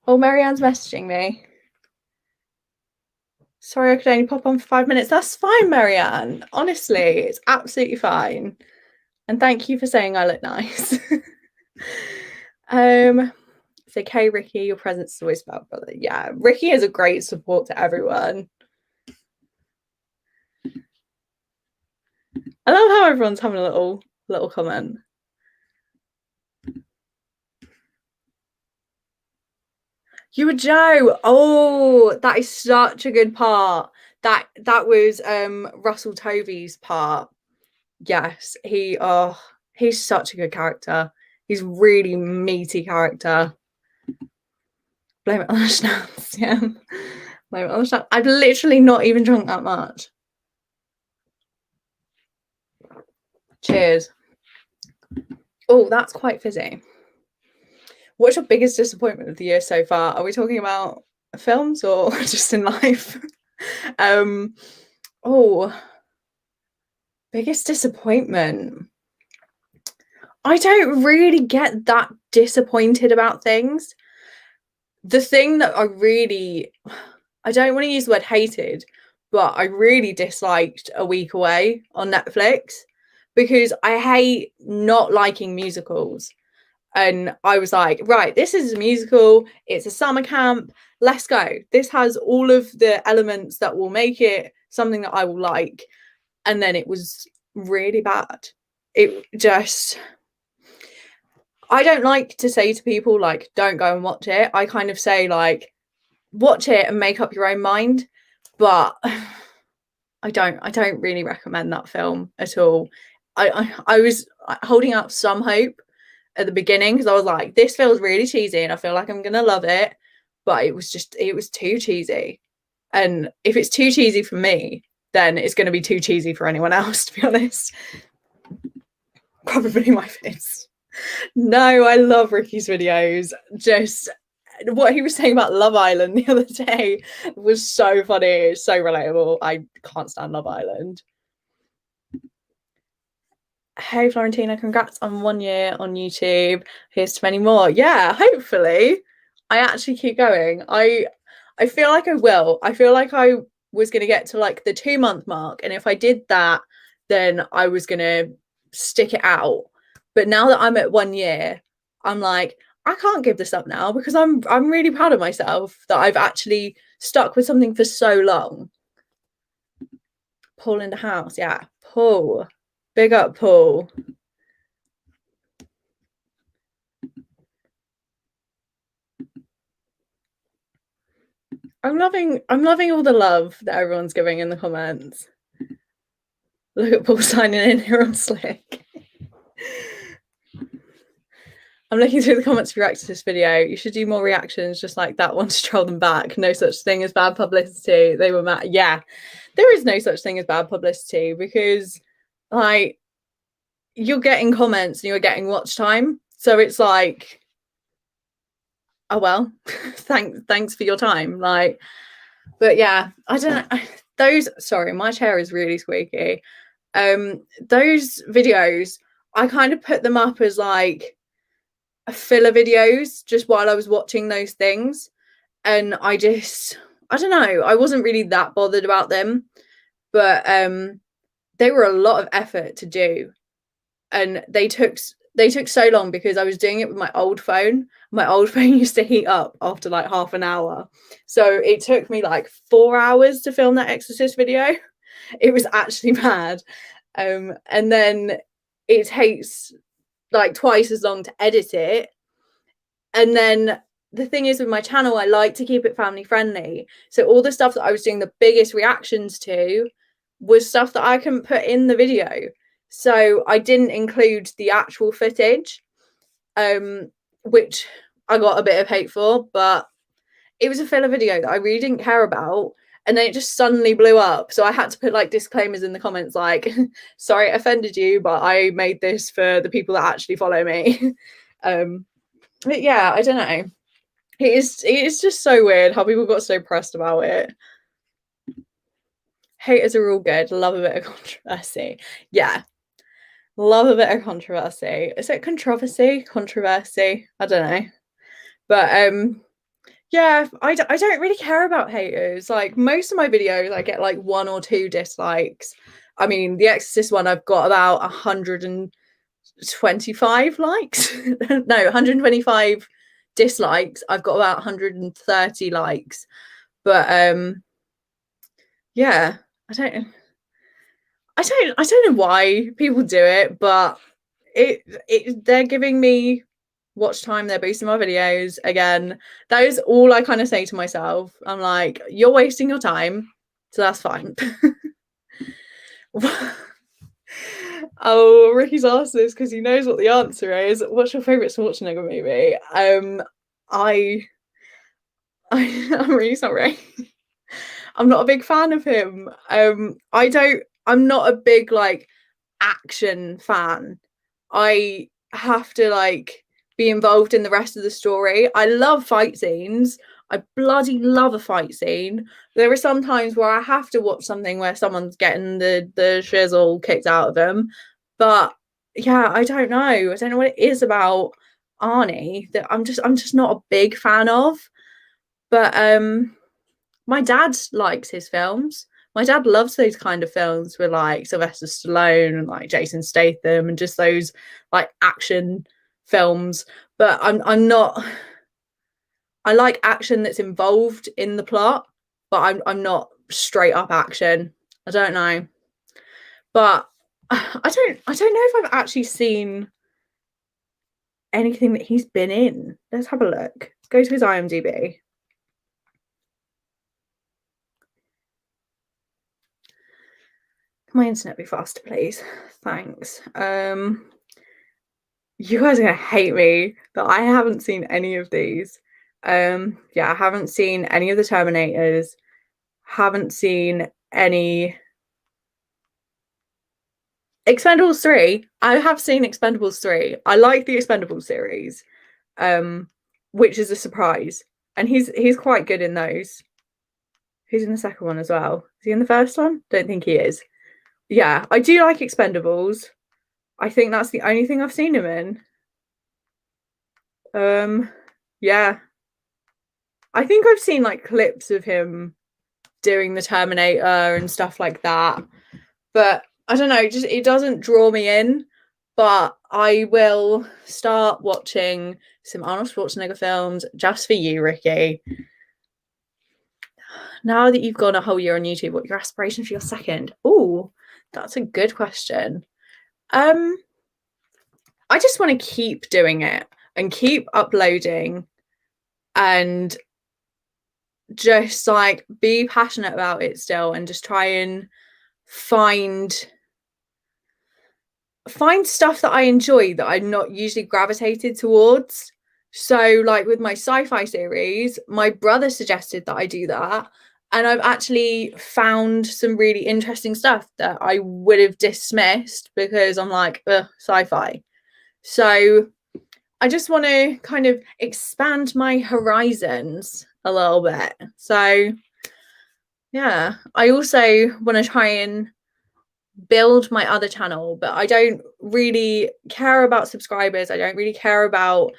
Oh, Marianne's messaging me. Sorry, I could only pop on for 5 minutes. That's fine, Marianne. Honestly, it's absolutely fine. And thank you for saying I look nice. It's okay, Ricky, your presence is always felt, brother. Yeah, Ricky is a great support to everyone. I love how everyone's having a little comment. You were Joe. Oh, that is such a good part. That was Russell Tovey's part. Yes, he's such a good character. He's really meaty character. Blame it on the schnapps, yeah. Blame it on the schnapps. I've literally not even drunk that much. Cheers. Oh, that's quite fizzy. What's your biggest disappointment of the year so far? Are we talking about films or just in life? Oh, biggest disappointment. I don't really get that disappointed about things. The thing that I don't want to use the word hated, but I really disliked A Week Away on Netflix because I hate not liking musicals. And I was like, right, this is a musical, it's a summer camp, let's go. This has all of the elements that will make it something that I will like. And then it was really bad. It just, I don't like to say to people, like, don't go and watch it. I kind of say, like, watch it and make up your own mind. But I don't really recommend that film at all. I was holding out some hope at the beginning because I was like, this feels really cheesy and I feel like I'm gonna love it. But it was too cheesy. And if it's too cheesy for me, then it's gonna be too cheesy for anyone else, to be honest. Probably my face. No, I love Ricky's videos. Just what he was saying about Love Island the other day was so funny. It's so relatable. I can't stand Love Island. Hey Florentina, congrats on 1 year on YouTube. Here's to many more. Yeah, hopefully. I actually keep going. I feel like I will. I feel like I was gonna get to like the 2-month mark, and if I did that, then I was gonna stick it out. But now that I'm at 1 year, I'm like, I can't give this up now because I'm really proud of myself that I've actually stuck with something for so long. Paul in the house, yeah. Paul. Big up Paul. I'm loving all the love that everyone's giving in the comments. Look at Paul signing in here on Slick. I'm looking through the comments for your Exorcist video. You should do more reactions just like that one to troll them back. No such thing as bad publicity. They were mad. Yeah, there is no such thing as bad publicity because, like, you're getting comments and you're getting watch time. So it's like, oh well, thanks for your time. Like, but yeah, I don't know. Sorry, my chair is really squeaky. Those videos, I kind of put them up as like filler videos just while I was watching those things, and I don't know, I wasn't really that bothered about them, but they were a lot of effort to do, and they took so long because I was doing it with my old phone. My old phone used to heat up after like half an hour, so it took me like 4 hours to film that Exorcist video. It was actually bad. And then it takes like twice as long to edit it. And then the thing is with my channel, I like to keep it family friendly. So all the stuff that I was doing the biggest reactions to was stuff that I couldn't put in the video. So I didn't include the actual footage, which I got a bit of hate for, but it was a filler video that I really didn't care about. And then it just suddenly blew up. So I had to put like disclaimers in the comments like, sorry it offended you, but I made this for the people that actually follow me. But yeah, I don't know. It is just so weird how people got so pressed about it. Haters are all good. Love a bit of controversy. Yeah. Love a bit of controversy. Is it controversy? Controversy? I don't know. But yeah, I don't really care about haters. Like most of my videos, I get like 1 or 2 dislikes. I mean, the Exorcist one, I've got about 125 likes. No, 125 dislikes. I've got about 130 likes. But yeah, I don't know why people do it, but they're giving me watch time, they're boosting my videos. Again, that is all I kind of say to myself. I'm like, you're wasting your time, so that's fine. Oh, Ricky's asked this because he knows what the answer is. What's your favourite Schwarzenegger movie? I'm really sorry. I'm not a big fan of him. I'm not a big like action fan. I have to like be involved in the rest of the story. I love fight scenes. I bloody love a fight scene. There are some times where I have to watch something where someone's getting the shizzle kicked out of them. But yeah, I don't know. I don't know what it is about Arnie that I'm just not a big fan of. But my dad likes his films. My dad loves those kind of films with like Sylvester Stallone and like Jason Statham and just those like action films. But I'm not. I like action that's involved in the plot, but I'm not straight up action. I don't know, but I don't know if I've actually seen anything that he's been in. Let's have a look. Let's go to his IMDb. Can my internet be faster, please? Thanks. You guys are gonna hate me that I haven't seen any of these. Yeah, I haven't seen any of the Terminators. Haven't seen any Expendables 3. I have seen Expendables 3. I like the Expendables series, which is a surprise. And he's quite good in those. Who's in the second one as well? Is he in the first one? Don't think he is. Yeah, I do like Expendables. I think that's the only thing I've seen him in. Yeah. I think I've seen like clips of him doing the Terminator and stuff like that. But I don't know, just it doesn't draw me in. But I will start watching some Arnold Schwarzenegger films just for you, Ricky. Now that you've gone a whole year on YouTube, what your aspiration for your second? Oh, that's a good question. I just want to keep doing it and keep uploading and just like be passionate about it still and just try and find stuff that I enjoy that I'm not usually gravitated towards. So like with my sci-fi series, my brother suggested that I do that, and I've actually found some really interesting stuff that I would have dismissed because I'm like, ugh, sci-fi. So I just want to kind of expand my horizons a little bit. So yeah, I also want to try and build my other channel, but I don't really care about subscribers. I don't really care about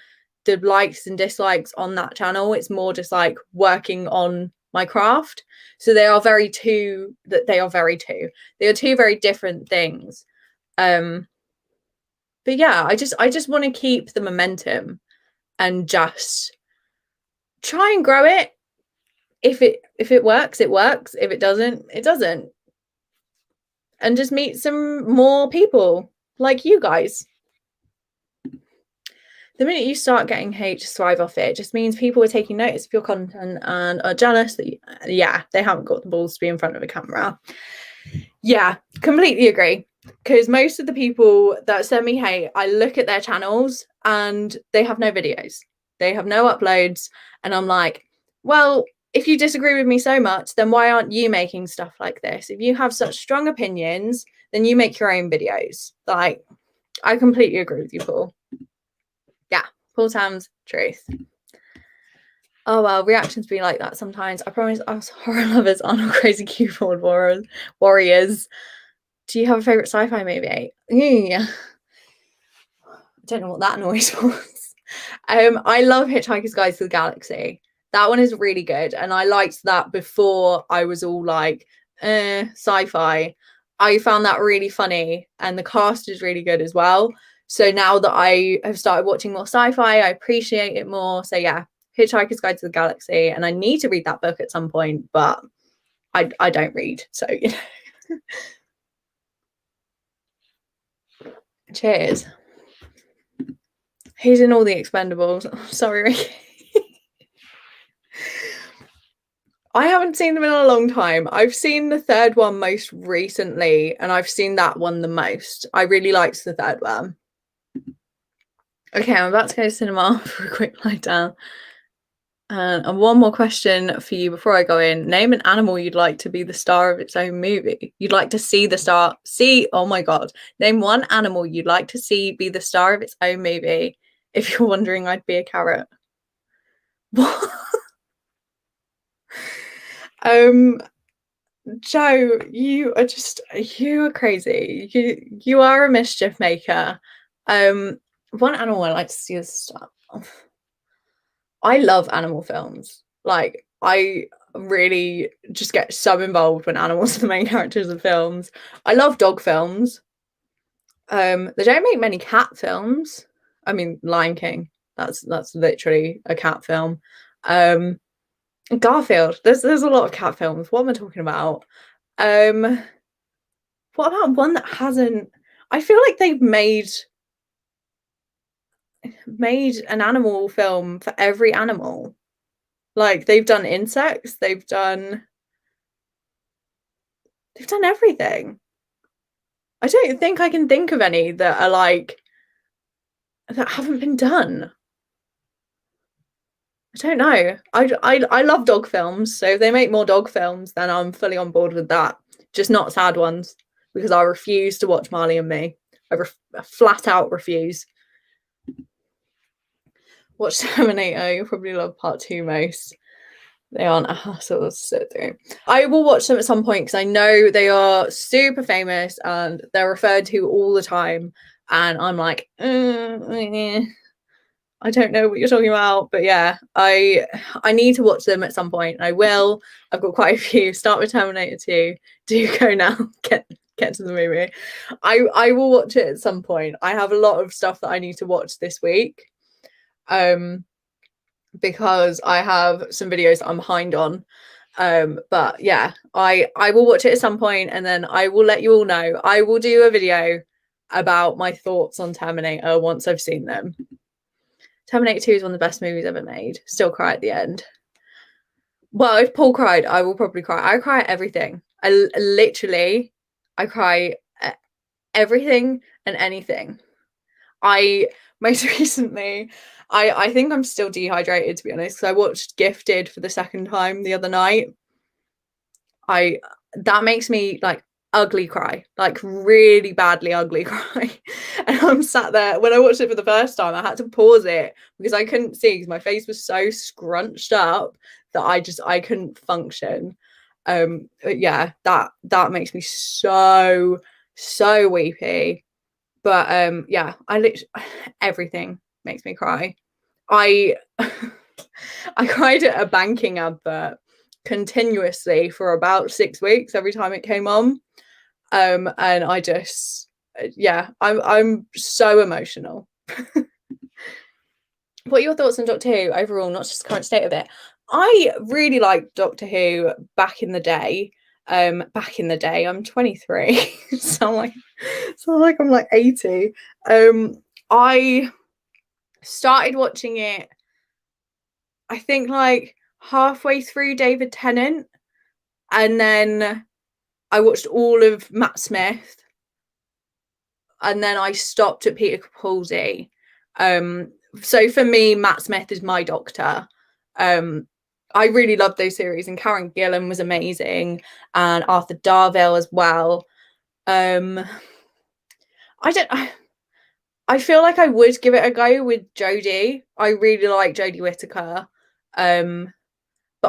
the likes and dislikes on that channel. It's more just like working on my craft. So they are two very different things. But yeah, I just want to keep the momentum and just try and grow it. If it works, it works. If it doesn't, it doesn't. And just meet some more people like you guys. The minute you start getting hate to thrive off it just means people are taking notice of your content and are jealous that they haven't got the balls to be in front of a camera. Yeah, completely agree. Because most of the people that send me hate, I look at their channels and they have no videos. They have no uploads. And I'm like, well, if you disagree with me so much, then why aren't you making stuff like this? If you have such strong opinions, then you make your own videos. Like, I completely agree with you, Paul. Yeah, Paul Tam's truth. Oh well, reactions be like that sometimes. I promise us horror lovers are not crazy keyboard warriors. Do you have a favourite sci-fi movie? Yeah. I don't know what that noise was. I love Hitchhiker's Guide to the Galaxy. That one is really good, and I liked that before I was all like, sci-fi. I found that really funny, and the cast is really good as well. So now that I have started watching more sci-fi, I appreciate it more. So yeah, Hitchhiker's Guide to the Galaxy, and I need to read that book at some point, but I don't read, so you know. Cheers. He's in all the Expendables. Sorry, Ricky. I haven't seen them in a long time. I've seen the third one most recently, and I've seen that one the most. I really liked the third one. Okay, I'm about to go to cinema for a quick lie down. And one more question for you before I go in. Name an animal you'd like to be the star of its own movie. You'd like to see the star. Oh my God. Name one animal you'd like to see be the star of its own movie. If you're wondering, I'd be a carrot. What? Joe, you are crazy. You are a mischief maker. One animal I like to see as star. I love animal films. Like, I really just get so involved when animals are the main characters of films. I love dog films. They don't make many cat films. I mean, Lion King. That's literally a cat film. Garfield. There's a lot of cat films. What am I talking about? What about one that hasn't? I feel like they've made an animal film for every animal. Like, they've done insects, they've done everything. I don't think I can think of any that are like that haven't been done. I don't know. I love dog films, so if they make more dog films, then I'm fully on board with that. Just not sad ones, because I refuse to watch Marley and Me. I flat out refuse. Watch Terminator. You'll probably love part 2 most. They aren't a hassle to sit through. I will watch them at some point because I know they are super famous and they're referred to all the time. And I'm like, I don't know what you're talking about, but yeah, I need to watch them at some point. I will. I've got quite a few. Start with Terminator 2. Do go now. Get to the movie. I will watch it at some point. I have a lot of stuff that I need to watch this week. Because I have some videos that I'm behind on. But yeah, I will watch it at some point and then I will let you all know. I will do a video about my thoughts on Terminator once I've seen them. Terminator 2 is one of the best movies ever made. Still cry at the end. Well, if Paul cried, I will probably cry. I cry at everything. I cry at everything and anything. Most recently, I think I'm still dehydrated, to be honest, because I watched Gifted for the second time the other night. That makes me like ugly cry, like really badly ugly cry. And I'm sat there, when I watched it for the first time, I had to pause it because I couldn't see, because my face was so scrunched up that I couldn't function. Yeah, that makes me so weepy. But yeah, everything makes me cry. I cried at a banking advert continuously for about 6 weeks every time it came on. And I just, yeah, I'm so emotional. What are your thoughts on Doctor Who overall, not just the current state of it? I really liked Doctor Who back in the day. I'm 23. sound like I'm like 80. I started watching it, I think, like halfway through David Tennant, and then I watched all of Matt Smith, and then I stopped at Peter Capaldi. So for me, Matt Smith is my Doctor. I really loved those series, and Karen Gillan was amazing, and Arthur Darvill as well. I feel like I would give it a go with Jodie. I really like Jodie Whittaker. But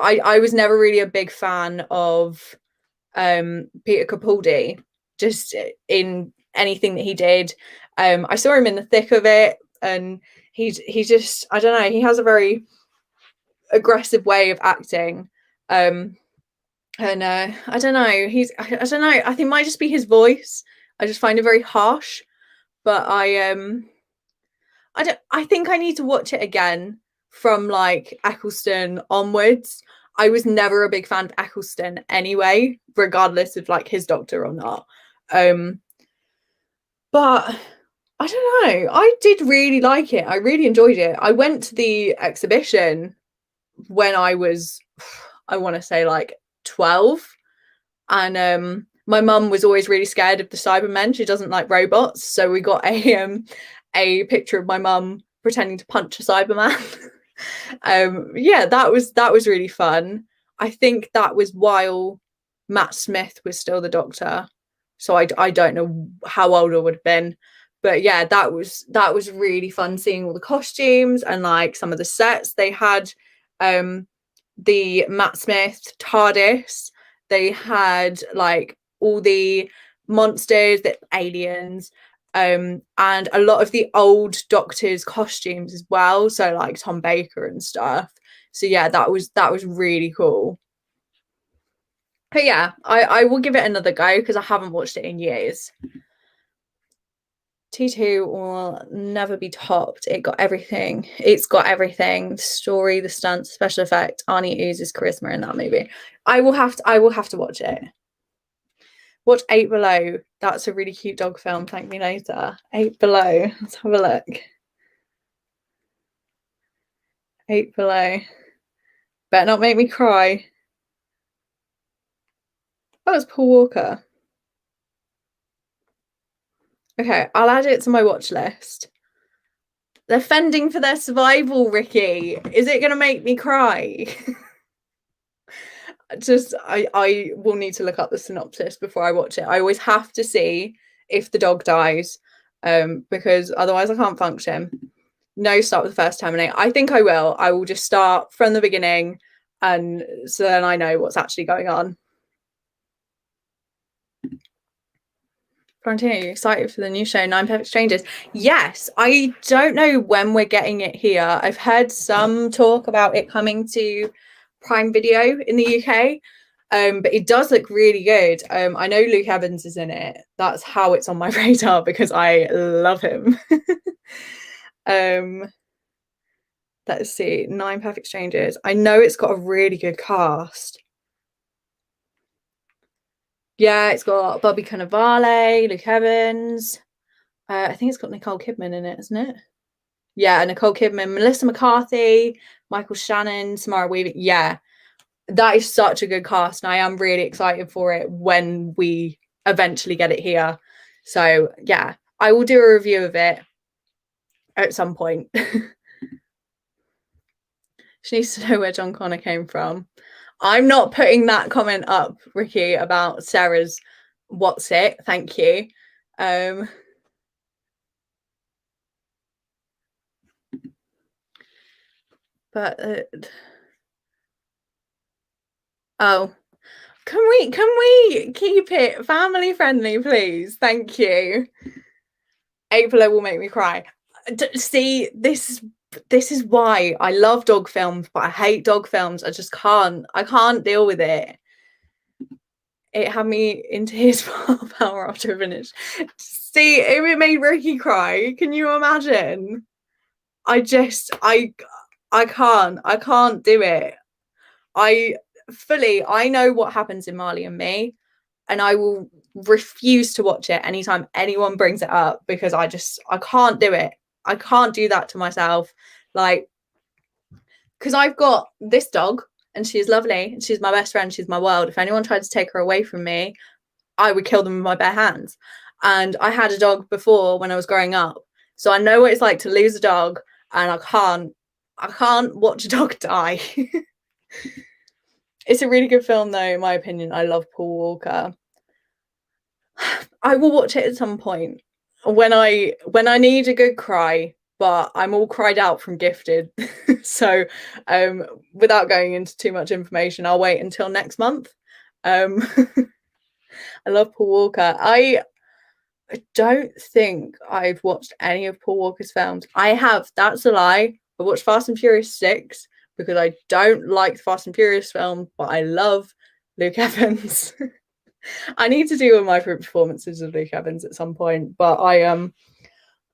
I was never really a big fan of Peter Capaldi, just in anything that he did. I saw him in the thick of it, and he just, I don't know, he has a very aggressive way of acting. And I don't know, I don't know, I think it might just be his voice. I just find it very harsh. But I think I need to watch it again from like Eccleston onwards. I was never a big fan of Eccleston anyway, regardless of like his Doctor or not. But I don't know. I did really like it. I really enjoyed it. I went to the exhibition when I was, I want to say like 12. And my mum was always really scared of the Cybermen. She doesn't like robots. So we got a picture of my mum pretending to punch a Cyberman. Yeah, that was really fun. I think that was while Matt Smith was still the Doctor. So I don't know how old I would have been. But yeah, that was really fun seeing all the costumes and like some of the sets. They had the Matt Smith TARDIS. They had like all the monsters, the aliens, and a lot of the old Doctor's costumes as well. So like Tom Baker and stuff. So yeah, that was really cool. But yeah, I will give it another go because I haven't watched it in years. T2 will never be topped. It got everything. It's got everything. The story, the stunts, special effect. Arnie oozes charisma in that movie. I will have to watch it. Watch Eight Below. That's a really cute dog film. Thank me later. Eight Below. Let's have a look. Eight Below. Better not make me cry. Oh, it's Paul Walker. Okay, I'll add it to my watch list. They're fending for their survival, Ricky. Is it going to make me cry? I will need to look up the synopsis before I watch it. I always have to see if the dog dies, because otherwise I can't function. No, start with the first Terminator. I think I will. I will just start from the beginning, and so then I know what's actually going on. Florentina, are you excited for the new show, Nine Perfect Strangers? Yes, I don't know when we're getting it here. I've heard some talk about it coming to Prime Video in the UK, but it does look really good. I know Luke Evans is in it. That's how it's on my radar because I love him. Let's see, Nine Perfect Strangers. I know it's got a really good cast. Yeah, it's got Bobby Cannavale, Luke Evans. I think it's got Nicole Kidman in it, isn't it? Yeah, Nicole Kidman, Melissa McCarthy, Michael Shannon, Samara Weaving. Yeah, that is such a good cast, and I am really excited for it when we eventually get it here. So yeah, I will do a review of it at some point. She needs to know where John Connor came from. I'm not putting that comment up, Ricky, about Sarah's what's it. Thank you. But oh, can we keep it family friendly, please? Thank you. April will make me cry. See, this is why I love dog films, but I hate dog films. I can't deal with it. It had me in tears for half hour after I finished. See, if it made Ricky cry, can you imagine? I can't do it. I know what happens in Marley and Me, and I will refuse to watch it anytime anyone brings it up because I can't do it. I can't do that to myself. Like, because I've got this dog and she's lovely and she's my best friend, she's my world. If anyone tried to take her away from me, I would kill them with my bare hands. And I had a dog before when I was growing up, so I know what it's like to lose a dog, and I can't watch a dog die. It's a really good film though, in my opinion. I love Paul Walker. I will watch it at some point when I need a good cry, but I'm all cried out from Gifted. So without going into too much information, I'll wait until next month. I love Paul Walker. I don't think I've watched any of Paul Walker's films. I have, that's a lie. I watched Fast and Furious 6 because I don't like the Fast and Furious film, but I love Luke Evans. I need to do my favorite performances of Luke Evans at some point, but I am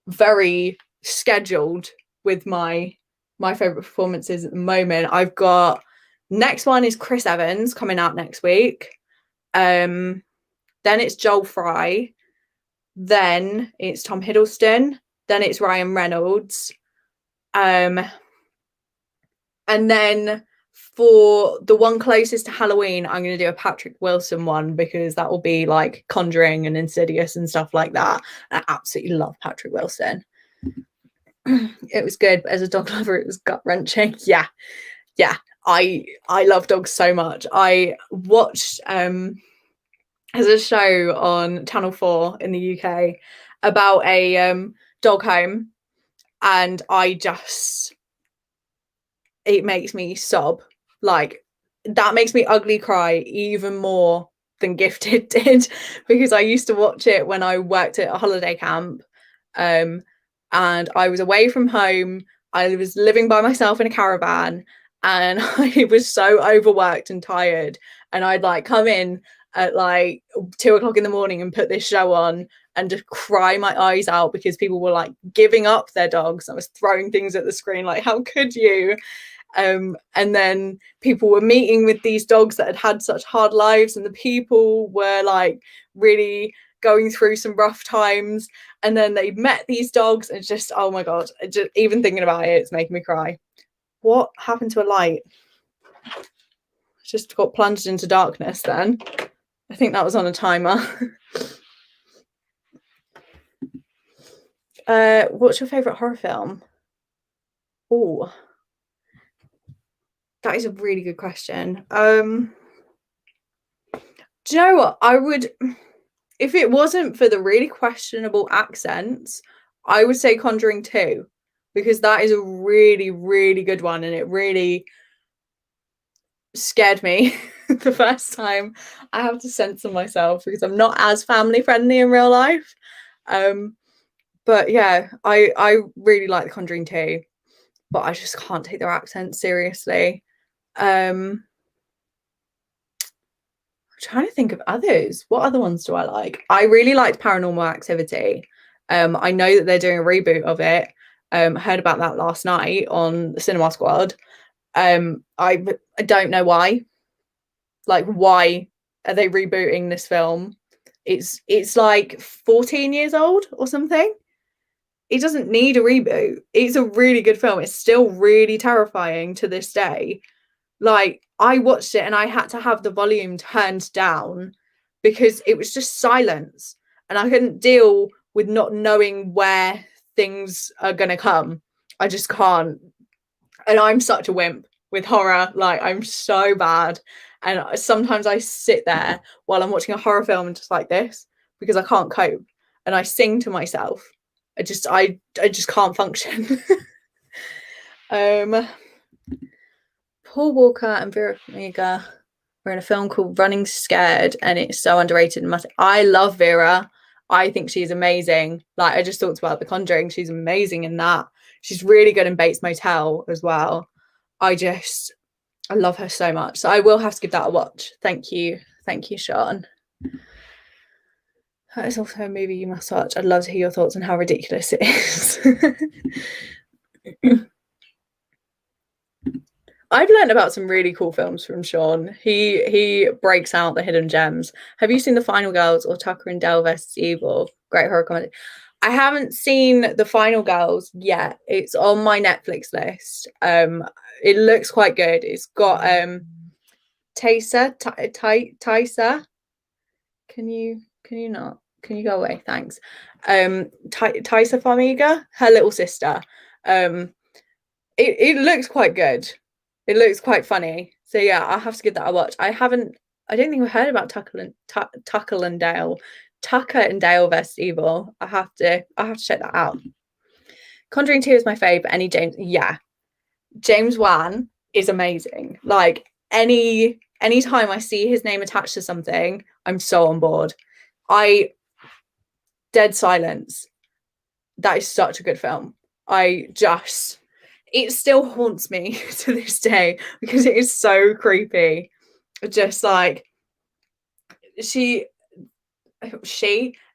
very scheduled with my favorite performances at the moment. I've got next one is Chris Evans coming out next week. Then it's Joel Fry. then it's Tom Hiddleston, then it's Ryan Reynolds, and then for the one closest to Halloween, I'm going to do a Patrick Wilson one, because that will be like Conjuring and Insidious and stuff like that. I absolutely love Patrick Wilson. It was good, but as a dog lover, it was gut-wrenching. Yeah. I love dogs so much. I watched as a show on Channel 4 in the UK about a dog home, and it makes me sob. Like, that makes me ugly cry even more than Gifted did, because I used to watch it when I worked at a holiday camp, and I was away from home. I was living by myself in a caravan, and I was so overworked and tired, and I'd like come in at like 2 o'clock in the morning and put this show on and just cry my eyes out, because people were like giving up their dogs. I was throwing things at the screen like, how could you? And then people were meeting with these dogs that had such hard lives, and the people were like really going through some rough times, and then they met these dogs, and just, oh my god, even thinking about it, it's making me cry. What happened to a light? Just got plunged into darkness then. I think that was on a timer. What's your favorite horror film? Oh, that is a really good question. Do you know what? I would, if it wasn't for the really questionable accents, I would say Conjuring 2, because that is a really, really good one, and it really scared me the first time. I have to censor myself because I'm not as family friendly in real life. But yeah, I really like The Conjuring 2, but I just can't take their accents seriously. I'm trying to think of others. What other ones do I like? I really liked Paranormal Activity. I know that they're doing a reboot of it. Heard about that last night on the Cinema Squad. I don't know why. Like, why are they rebooting this film? It's like 14 years old or something. It doesn't need a reboot. It's a really good film. It's still really terrifying to this day. Like, I watched it and I had to have the volume turned down because it was just silence, and I couldn't deal with not knowing where things are going to come. I just can't. And I'm such a wimp with horror. Like, I'm so bad. And sometimes I sit there while I'm watching a horror film and just like this, because I can't cope. And I sing to myself. I just can't function. Paul Walker and Vera Farmiga were in a film called Running Scared, and it's so underrated. I love Vera. I think she's amazing. Like, I just talked about The Conjuring. She's amazing in that. She's really good in Bates Motel as well. I love her so much. So I will have to give that a watch. Thank you, Sean. That is also a movie you must watch. I'd love to hear your thoughts on how ridiculous it is. I've learned about some really cool films from Sean. He breaks out the hidden gems. Have you seen The Final Girls or Tucker and Dale vs. Evil? Great horror comedy. I haven't seen The Final Girls yet. It's on my Netflix list. It looks quite good. It's got Tysa. Can you not? Can you go away? Thanks. Tysa Farmiga, her little sister. It looks quite good. It looks quite funny. So yeah, I'll have to give that a watch. I don't think I've heard about Tucker and Dale vs. Evil. I have to check that out. Conjuring 2 is my fave. Any James Wan is amazing. Like, anytime I see his name attached to something, I'm so on board. Dead Silence. That is such a good film. It still haunts me to this day because it is so creepy. Just like she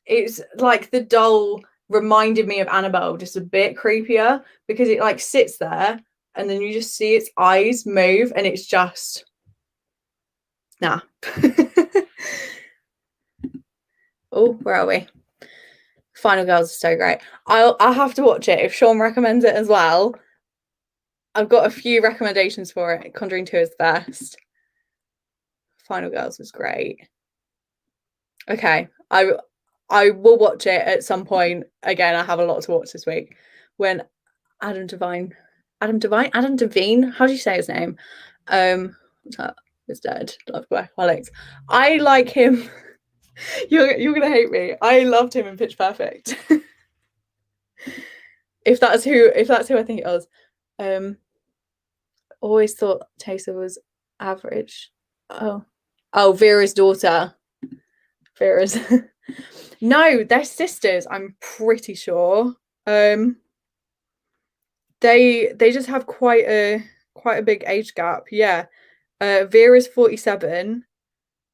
it's like the doll reminded me of Annabelle, just a bit creepier, because it like sits there and then you just see its eyes move, and it's just nah. Oh, where are we? Final Girls is so great. I'll have to watch it if Sean recommends it as well. I've got a few recommendations for it. Conjuring 2 is the best. Final Girls was great. Okay, I will watch it at some point. Again, I have a lot to watch this week. When Adam Devine, how do you say his name? Is dead. Love Workaholics. I like him. You're gonna hate me. I loved him in Pitch Perfect. if that's who I think it was. Always thought Taysa was average. Oh, Vera's daughter. Vera's. No, they're sisters. I'm pretty sure. They just have quite a big age gap. Yeah. Vera's 47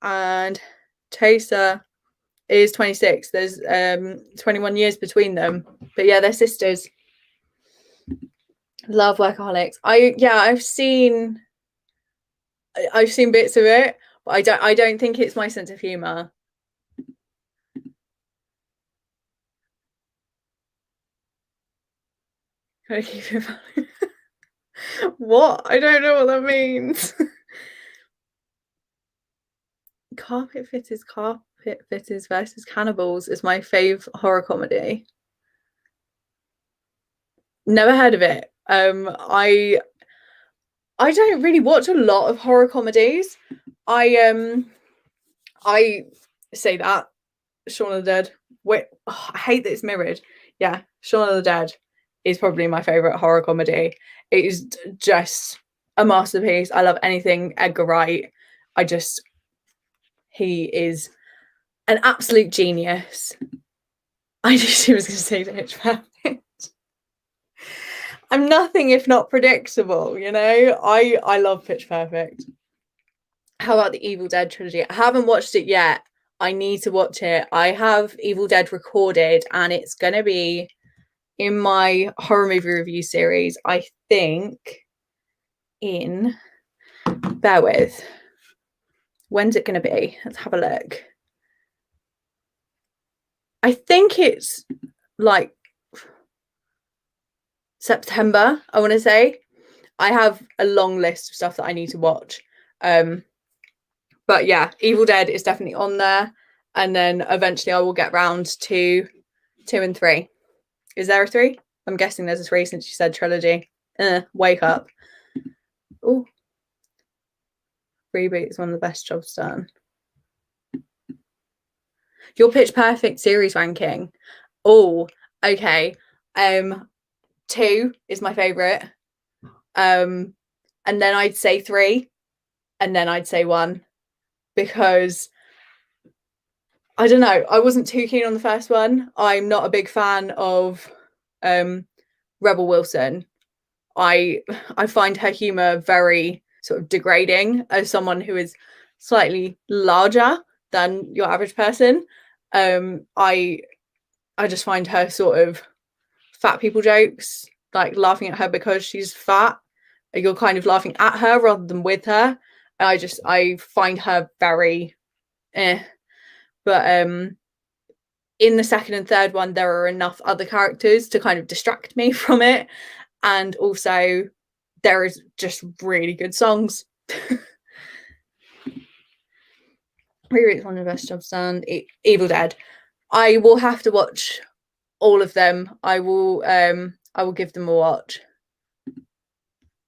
and Taysa is 26. There's 21 years between them. But yeah, they're sisters. Love Workaholics. I've seen bits of it, but I don't think it's my sense of humor. Gotta keep it funny. What? I don't know what that means. Carpet Fitters versus Cannibals is my fave horror comedy. Never heard of it. I don't really watch a lot of horror comedies. I say that Shaun of the Dead. Wait, I hate that it's mirrored. Yeah, Shaun of the Dead is probably my favorite horror comedy. It is just a masterpiece. I love anything Edgar Wright. He is an absolute genius. I just was going to say Pitch Perfect. I'm nothing if not predictable, you know? I love Pitch Perfect. How about the Evil Dead trilogy? I haven't watched it yet. I need to watch it. I have Evil Dead recorded and it's going to be in my horror movie review series, I think, bear with. When's it going to be? Let's have a look. I think it's like September, I want to say. I have a long list of stuff that I need to watch. But yeah, Evil Dead is definitely on there. And then eventually I will get round to 2 and 3. Is there a 3? I'm guessing there's a 3 since you said trilogy. Wake up. Oh, Reboot is one of the best jobs done. Your Pitch Perfect series ranking. Oh, okay. 2 is my favorite. And then I'd say 3, and then I'd say 1, because I don't know. I wasn't too keen on the first one. I'm not a big fan of Rebel Wilson. I find her humor very sort of degrading as someone who is slightly larger than your average person. I just find her sort of fat people jokes, like laughing at her because she's fat. You're kind of laughing at her rather than with her. I find her very But in the second and third one, there are enough other characters to kind of distract me from it. And also there is just really good songs. Reboot's one of the best jobs done. Evil Dead. I will have to watch all of them. I will give them a watch.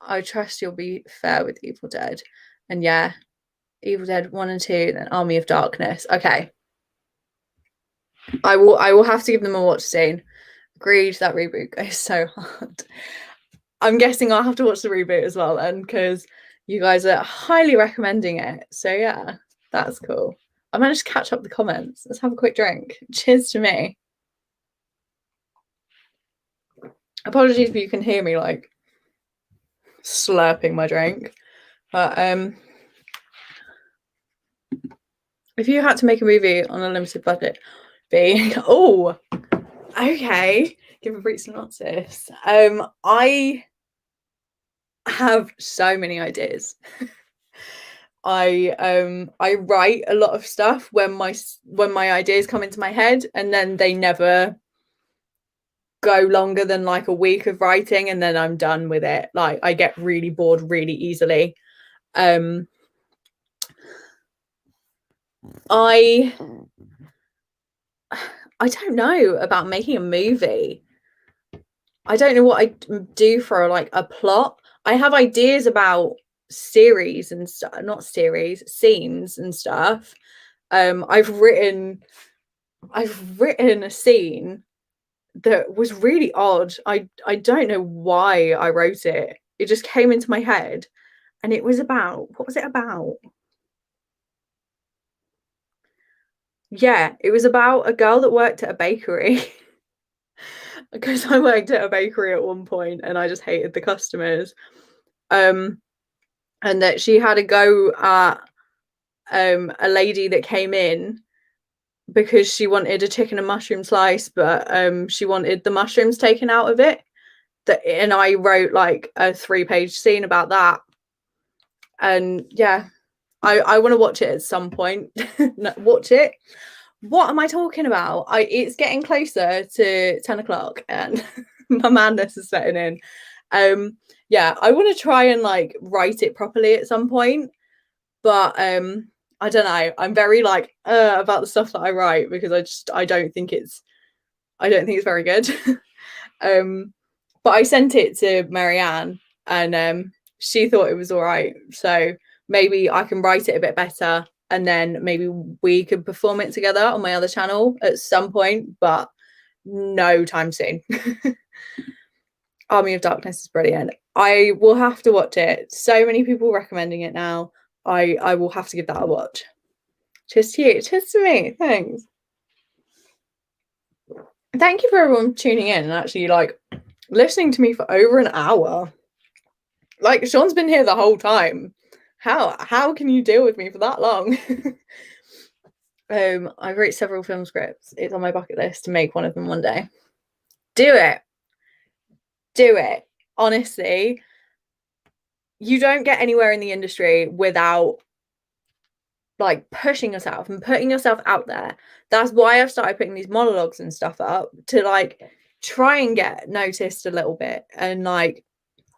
I trust you'll be fair with Evil Dead. And yeah, Evil Dead 1 and 2, then Army of Darkness. Okay. I will have to give them a watch soon. Agreed, that reboot goes so hard. I'm guessing I'll have to watch the reboot as well then, because you guys are highly recommending it. So yeah, that's cool. I managed to catch up the comments. Let's have a quick drink. Cheers to me. Apologies if you can hear me like slurping my drink. But if you had to make a movie on a limited budget, oh, okay. Give a brief synopsis. I have so many ideas. I write a lot of stuff when my ideas come into my head, and then they never go longer than like a week of writing, and then I'm done with it. Like I get really bored really easily. I don't know about making a movie. I don't know what I do for like a plot. I have ideas about series and stuff, not series, scenes and stuff. I've written a scene that was really odd. I don't know why I wrote it. It just came into my head, and it was about, what was it about? Yeah, it was about a girl that worked at a bakery. Because I worked at a bakery at one point and I just hated the customers. And that she had a go at a lady that came in because she wanted a chicken and mushroom slice, but she wanted the mushrooms taken out of it. And I wrote like a 3-page scene about that. And yeah, I want to watch it at some point. Watch it. What am I talking about? It's getting closer to 10 o'clock and my madness is setting in. Yeah, I want to try and like write it properly at some point, but I don't know. I'm very like about the stuff that I write because I don't think it's very good. But I sent it to Marianne and she thought it was all right. So maybe I can write it a bit better and then maybe we could perform it together on my other channel at some point, but no time soon. Army of Darkness is brilliant. I will have to watch it. So many people recommending it now. I will have to give that a watch. Cheers to you. Cheers to me. Thanks. Thank you for everyone tuning in and actually like listening to me for over an hour. Like Sean's been here the whole time. How can you deal with me for that long? I've written several film scripts. It's on my bucket list to make one of them one day. Do it. Do it. Honestly, you don't get anywhere in the industry without like pushing yourself and putting yourself out there. That's why I've started putting these monologues and stuff up to like try and get noticed a little bit and like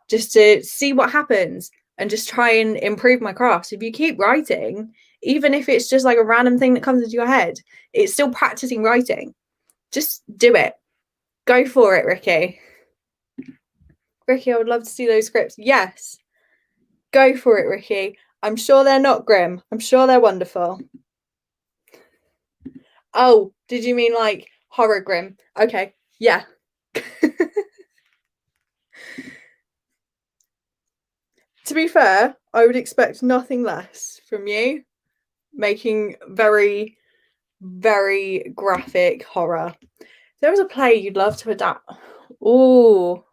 just to see what happens and just try and improve my craft. If you keep writing, even if it's just like a random thing that comes into your head, it's still practicing writing. Just do it. Go for it, Ricky. Ricky, I would love to see those scripts. Yes. Go for it, Ricky. I'm sure they're not grim. I'm sure they're wonderful. Oh, did you mean like horror grim? Okay. Yeah. To be fair, I would expect nothing less from you, making very, very graphic horror. If there was a play you'd love to adapt. Oh,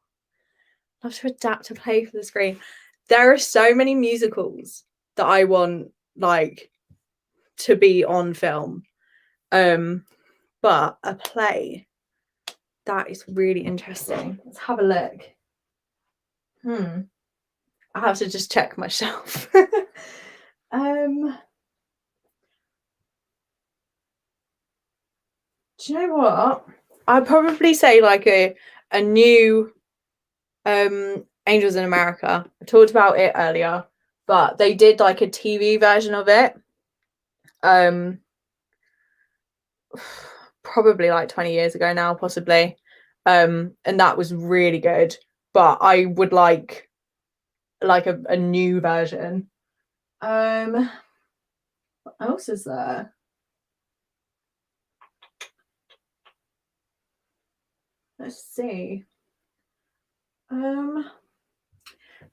love to adapt a play for the screen. There are so many musicals that I want like to be on film. But a play that is really interesting. Let's have a look. I have to just check myself. Do you know what? I'd probably say like a new Angels in America. I talked about it earlier, but they did like a TV version of it. Probably like 20 years ago now, possibly. And that was really good. But I would like a new version. What else is there? Let's see.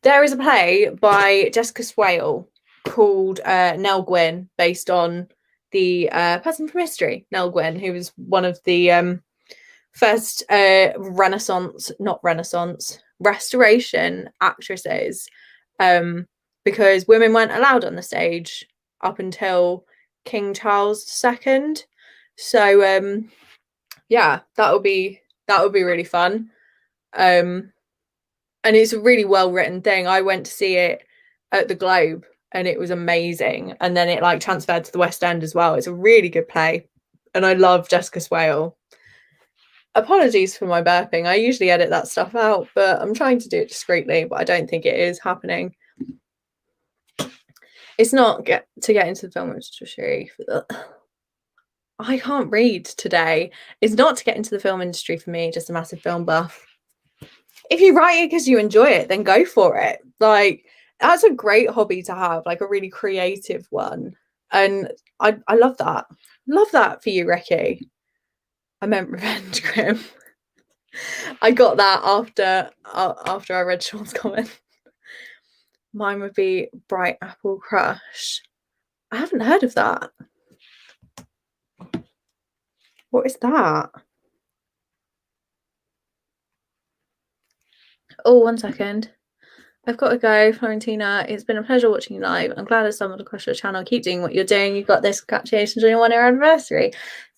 There is a play by Jessica Swale called Nell Gwyn, based on the person from history, Nell Gwyn, who was one of the first restoration actresses, because women weren't allowed on the stage up until King Charles II. So yeah, that would be really fun. And it's a really well written thing. I went to see it at the Globe and it was amazing. And then it like transferred to the West End as well. It's a really good play. And I love Jessica Swale. Apologies for my burping. I usually edit that stuff out, but I'm trying to do it discreetly, but I don't think it is happening. It's not to get into the film industry. I can't read today. It's not to get into the film industry for me, just a massive film buff. If you write it because you enjoy it, then go for it. Like, that's a great hobby to have, like a really creative one. And I love that. Love that for you, Ricky. I meant Revenge Grim. I got that after I read Sean's comment. Mine would be Bright Apple Crush. I haven't heard of that. What is that? Oh, 1 second. I've got to go, Florentina. It's been a pleasure watching you live. I'm glad I stumbled across your channel. Keep doing what you're doing. You've got this. Congratulations on your 1 year anniversary.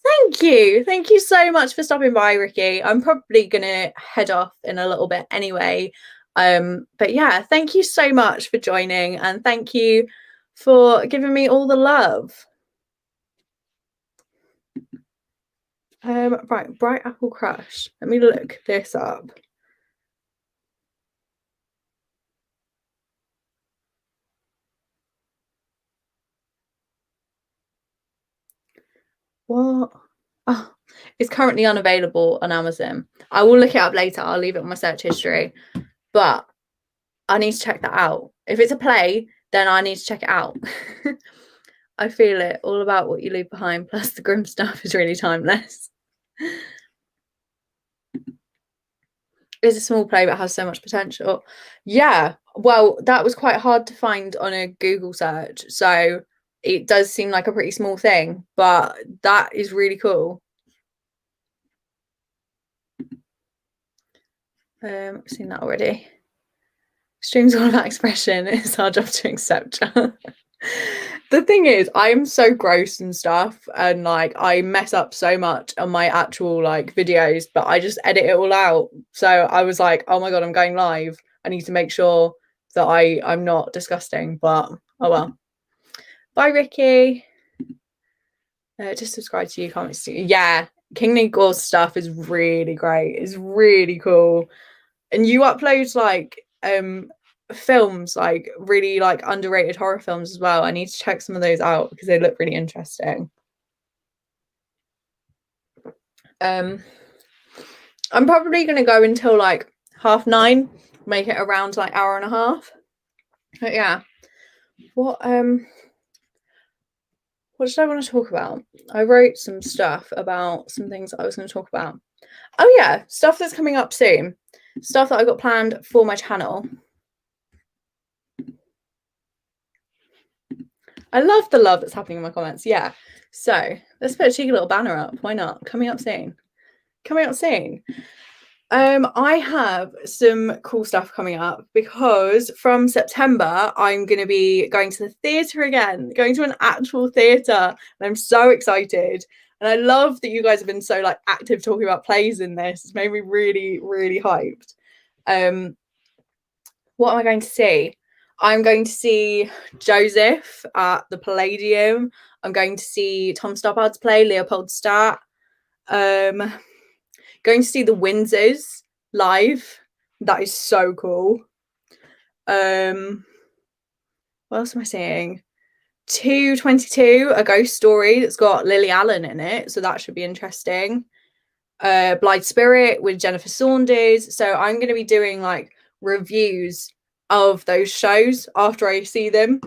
Thank you. Thank you so much for stopping by, Ricky. I'm probably going to head off in a little bit anyway. But yeah, thank you so much for joining, and thank you for giving me all the love. Right, Bright Apple Crush. Let me look this up. What? Oh, it's currently unavailable on Amazon. I will look it up later. I'll leave it on my search history. But I need to check that out. If it's a play, then I need to check it out. I feel it. All about what you leave behind. Plus the grim stuff is really timeless. It's a small play but has so much potential. Yeah. Well, that was quite hard to find on a Google search. So it does seem like a pretty small thing, but that is really cool. I've seen that already. Stream's all about expression. It's our job to accept. The thing is, I'm so gross and stuff, and like I mess up so much on my actual like videos, but I just edit it all out. So I was like, oh my god, I'm going live. I need to make sure that I'm not disgusting, but oh well. Bye, Ricky. Just subscribe to you, comments to you. Yeah, King Nigor's stuff is really great. It's really cool. And you upload like films, like really like underrated horror films as well. I need to check some of those out because they look really interesting. I'm probably gonna go until like 9:30, make it around like hour and a half. But yeah, what did I want to talk about? I wrote some stuff about some things I was going to talk about. Oh yeah, stuff that's coming up soon. Stuff that I got planned for my channel. I love the love that's happening in my comments. Yeah. So let's put a cheeky little banner up. Why not? Coming up soon. Coming up soon. I have some cool stuff coming up because from September I'm going to be going to the theatre again, going to an actual theatre, and I'm so excited. And I love that you guys have been so like active talking about plays in this. It's made me really, really hyped. What am I going to see? I'm going to see Joseph at the Palladium. I'm going to see Tom Stoppard's play, Leopoldstadt. Going to see the Windsors live. That is so cool. What else am I seeing? 222, a ghost story that's got Lily Allen in it, so that should be interesting. Blythe Spirit with Jennifer Saunders. So I'm going to be doing like reviews of those shows after I see them,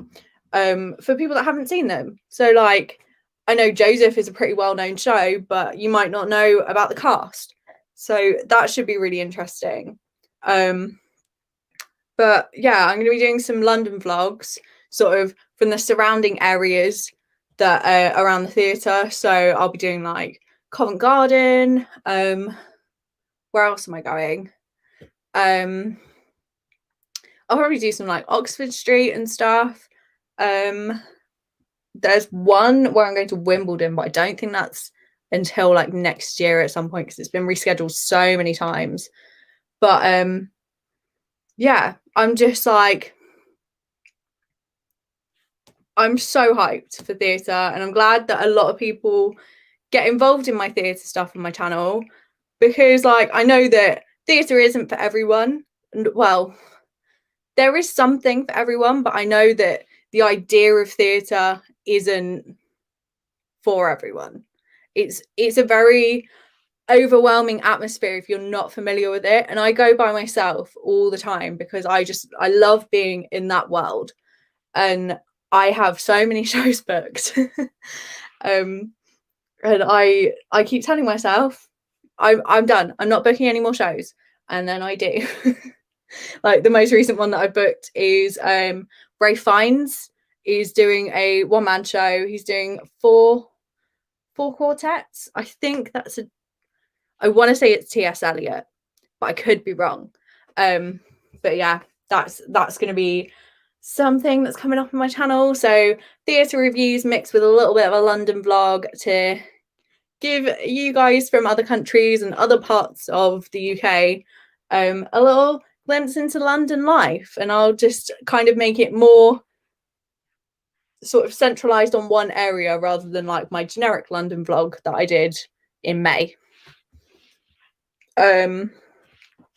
for people that haven't seen them. So like, I know Joseph is a pretty well-known show, but you might not know about the cast. So that should be really interesting. But yeah, I'm going to be doing some London vlogs, sort of from the surrounding areas that are around the theatre. So I'll be doing like Covent Garden. Where else am I going? I'll probably do some like Oxford Street and stuff. There's one where I'm going to Wimbledon, but I don't think that's until like next year at some point because it's been rescheduled so many times. But yeah, I'm just like, I'm so hyped for theatre, and I'm glad that a lot of people get involved in my theatre stuff on my channel because like I know that theatre isn't for everyone, and well, there is something for everyone, but I know that the idea of theatre isn't for everyone. It's a very overwhelming atmosphere if you're not familiar with it, and I go by myself all the time because I love being in that world, and I have so many shows booked. And I keep telling myself I'm done, I'm not booking any more shows, and then I do. Like the most recent one that I booked is Ray Fiennes is doing a one-man show. He's doing four quartets. I think I want to say it's T.S. Eliot, but I could be wrong. But yeah, that's going to be something that's coming up on my channel. So theatre reviews mixed with a little bit of a London vlog to give you guys from other countries and other parts of the UK a little glimpse into London life, and I'll just kind of make it more sort of centralized on one area rather than like my generic London vlog that I did in May.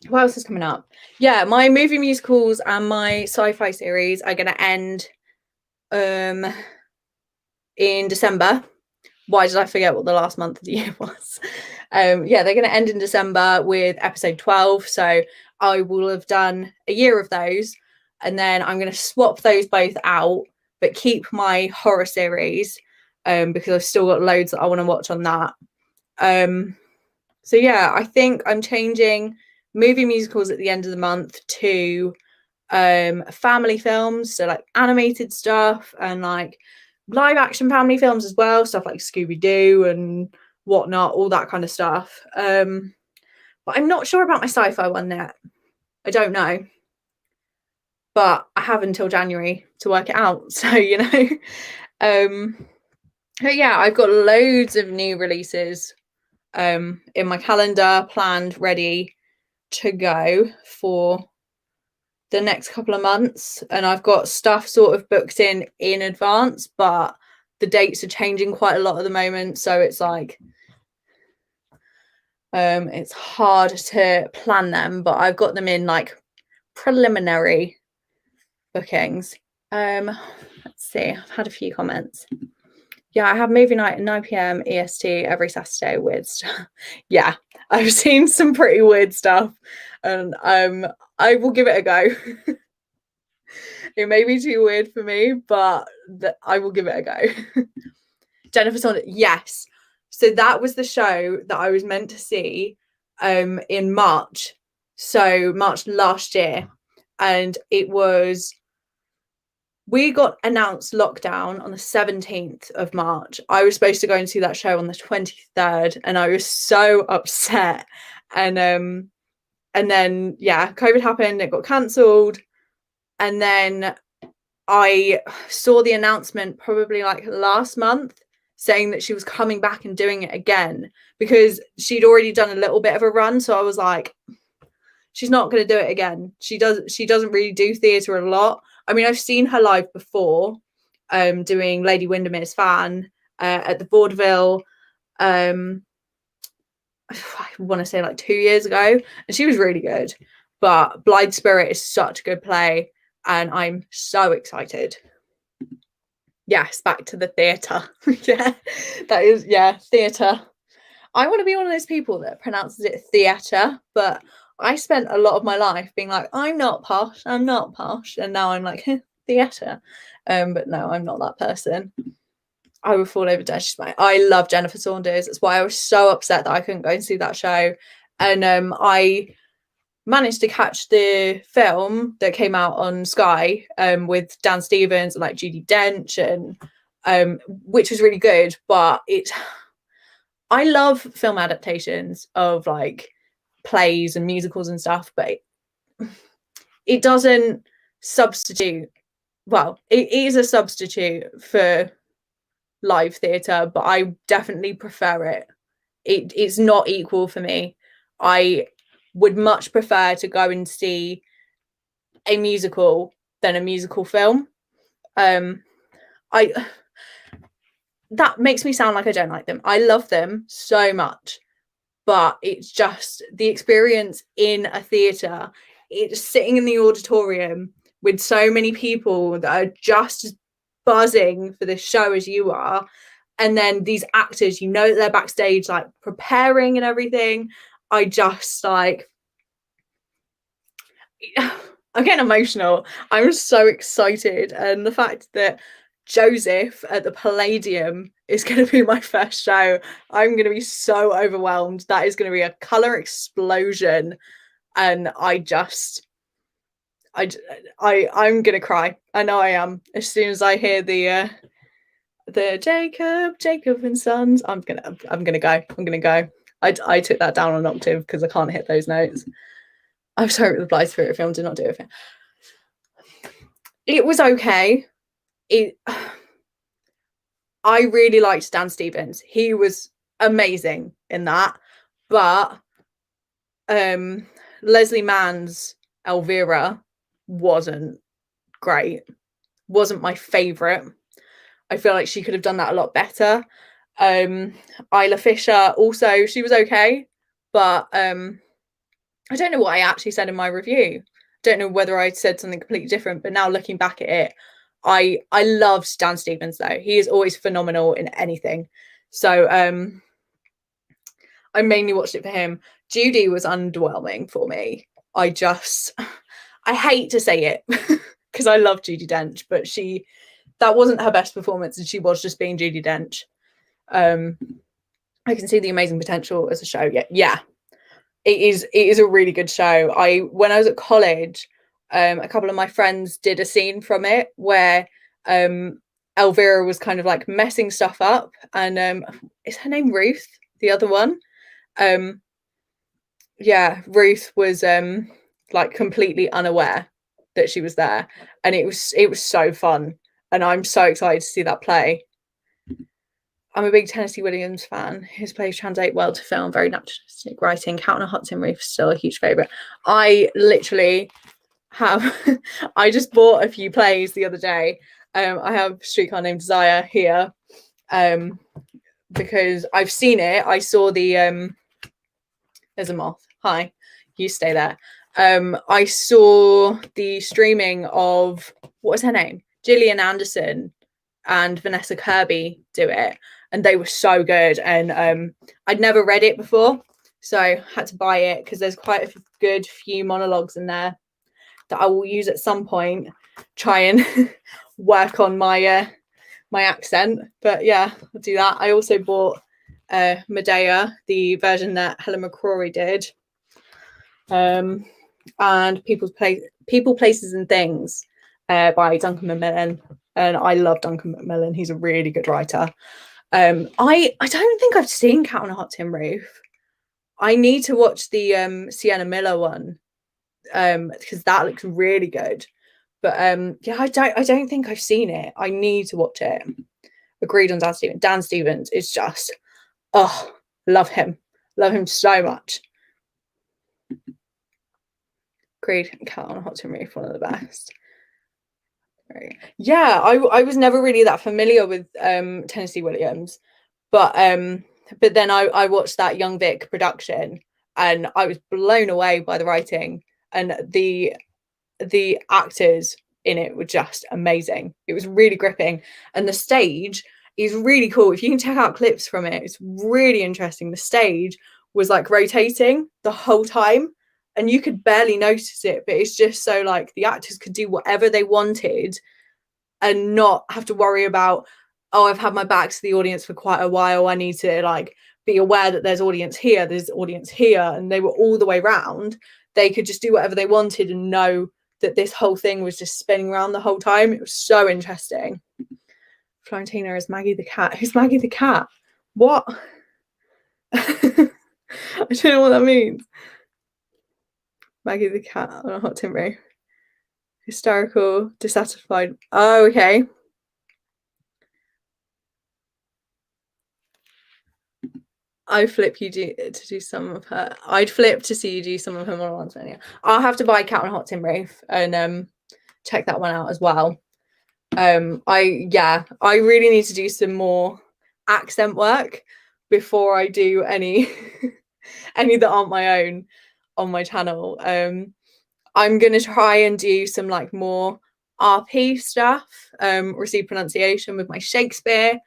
What else is coming up? Yeah, my movie musicals and my sci-fi series are going to end in December. Why did I forget what the last month of the year was? Yeah, they're going to end in December with episode 12. So I will have done a year of those, and then I'm going to swap those both out, but keep my horror series because I've still got loads that I want to watch on that. So yeah, I think I'm changing movie musicals at the end of the month to family films, so like animated stuff and like live action family films as well, stuff like Scooby-Doo and whatnot, all that kind of stuff. But I'm not sure about my sci-fi one yet. I don't know, but I have until January to work it out, so you know. But yeah, I've got loads of new releases in my calendar, planned, ready to go for the next couple of months, and I've got stuff sort of booked in advance, but the dates are changing quite a lot at the moment, so it's like it's hard to plan them, but I've got them in like preliminary bookings. Let's see, I've had a few comments. Yeah, I have movie night at 9 p.m. EST every Saturday. Weird stuff. Yeah, I've seen some pretty weird stuff, and I will give it a go. It may be too weird for me, but I will give it a go. Jennifer Saunders, yes. So that was the show that I was meant to see in March. So March last year, and we got announced lockdown on the 17th of March. I was supposed to go and see that show on the 23rd, and I was so upset. And then yeah, COVID happened, it got cancelled. And then I saw the announcement probably like last month saying that she was coming back and doing it again, because she'd already done a little bit of a run. So I was like, she's not going to do it again. She doesn't really do theatre a lot. I mean, I've seen her live before, doing Lady Windermere's Fan at the Vaudeville. I want to say like 2 years ago, and she was really good. But Blind Spirit is such a good play, and I'm so excited. Yes, back to the theatre. Yeah, that is, yeah, theatre. I want to be one of those people that pronounces it theatre, but I spent a lot of my life being like, I'm not posh, and now I'm like, theatre. But no, I'm not that person. I would fall over dead. I love Jennifer Saunders. That's why I was so upset that I couldn't go and see that show. And I managed to catch the film that came out on Sky with Dan Stevens and like Judi Dench, and which was really good. But I love film adaptations of like plays and musicals and stuff, but it doesn't substitute. Well, it is a substitute for live theatre, but I definitely prefer it. It's not equal for me. I would much prefer to go and see a musical than a musical film. That makes me sound like I don't like them. I love them so much, but it's just the experience in a theatre. It's sitting in the auditorium with so many people that are just as buzzing for this show as you are, and then these actors, you know, they're backstage like preparing and everything. I just like, I'm getting emotional. I'm so excited, and the fact that Joseph at the Palladium is going to be my first show, I'm going to be so overwhelmed. That is going to be a color explosion, and I'm going to cry. I know I am. As soon as I hear the Jacob and Sons, I'm gonna go. I took that down an octave because I can't hit those notes. I'm sorry, the Blythe Spirit film did not do it. It was okay. I really liked Dan Stevens. He was amazing in that. But Leslie Mann's Elvira wasn't great. Wasn't my favourite. I feel like she could have done that a lot better. Isla Fisher also, she was okay. But I don't know what I actually said in my review. Don't know whether I said something completely different, but now looking back at it, I loved Dan Stevens though. He is always phenomenal in anything. So I mainly watched it for him. Judy was underwhelming for me. I hate to say it because I love Judi Dench, but that wasn't her best performance, and she was just being Judi Dench. I can see the amazing potential as a show. Yeah. It is a really good show. When I was at college, a couple of my friends did a scene from it where Elvira was kind of like messing stuff up, and is her name Ruth, the other one? Yeah, Ruth was like completely unaware that she was there, and it was so fun, and I'm so excited to see that play. I'm a big Tennessee Williams fan. His plays translate well to film, very naturalistic writing. Cat on a Hot Tin Roof is still a huge favourite. I literally have, I just bought a few plays the other day. I have Streetcar Named Desire here because I've seen it. I saw the, there's a moth. Hi, you stay there. I saw the streaming of, what was her name? Gillian Anderson and Vanessa Kirby do it, and they were so good. And I'd never read it before, so I had to buy it because there's quite a good few monologues in there that I will use at some point, try and work on my my accent. But yeah, I'll do that. I also bought Medea, the version that Helen McCrory did, and People, Places and Things by Duncan Macmillan. And I love Duncan Macmillan. He's a really good writer. I don't think I've seen Cat on a Hot Tin Roof. I need to watch the Sienna Miller one because that looks really good. But yeah, I don't think I've seen it. I need to watch it. Agreed on Dan Stevens. Dan Stevens is just, oh, love him so much. Agreed. Cat on a Hot Tin Roof, one of the best. Yeah, I was never really that familiar with Tennessee Williams, but then I watched that Young Vic production, and I was blown away by the writing, and the actors in it were just amazing. It was really gripping, and the stage is really cool. If you can check out clips from it, it's really interesting. The stage was like rotating the whole time, and you could barely notice it, but it's just so like the actors could do whatever they wanted and not have to worry about, oh, I've had my back to the audience for quite a while, I need to like be aware that there's audience here, and they were all the way round. They could just do whatever they wanted and know that this whole thing was just spinning around the whole time. It was so interesting. Florentina is Maggie the cat. Who's Maggie the cat? What? I don't know what that means. Maggie the cat on a hot tin roof. Hysterical, dissatisfied. Oh, okay. I flip you to do some of her. I'd flip to see you do some of her monologues. I'll have to buy Cat on a Hot Tin Roof and check that one out as well. I really need to do some more accent work before I do any any that aren't my own on my channel. I'm gonna try and do some like more RP stuff, receive pronunciation with my Shakespeare,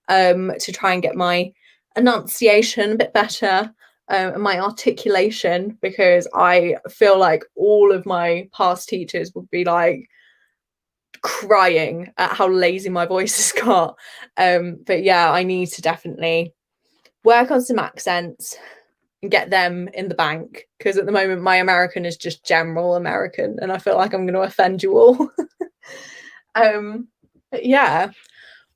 to try and get my enunciation a bit better, and my articulation, because I feel like all of my past teachers would be like crying at how lazy my voice has got. But yeah, I need to definitely work on some accents and get them in the bank, because at the moment my American is just general American and I feel like I'm going to offend you all. But yeah,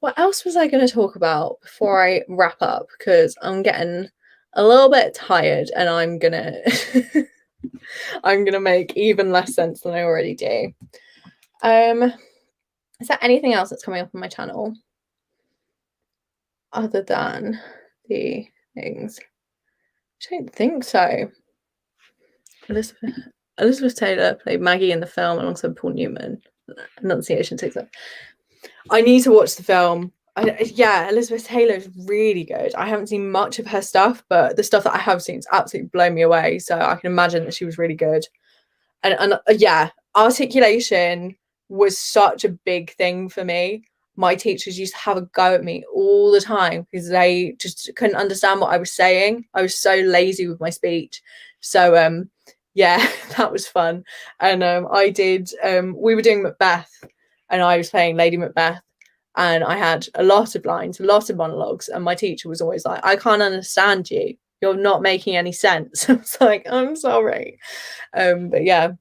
what else was I going to talk about before I wrap up, because I'm getting a little bit tired and I'm gonna I'm gonna make even less sense than I already do. Is there anything else that's coming up on my channel other than the things? I don't think so. Elizabeth Taylor played Maggie in the film alongside Paul Newman. Enunciation takes up. I need to watch the film. Yeah, Elizabeth Taylor is really good. I haven't seen much of her stuff, but the stuff that I have seen has absolutely blown me away. So I can imagine that she was really good. And yeah, articulation was such a big thing for me. My teachers used to have a go at me all the time because they just couldn't understand what I was saying. I was so lazy with my speech. So yeah, that was fun. And I did we were doing Macbeth and I was playing Lady Macbeth, and I had a lot of lines, a lot of monologues, and my teacher was always like, I can't understand you, you're not making any sense. I was like, I'm sorry. But yeah,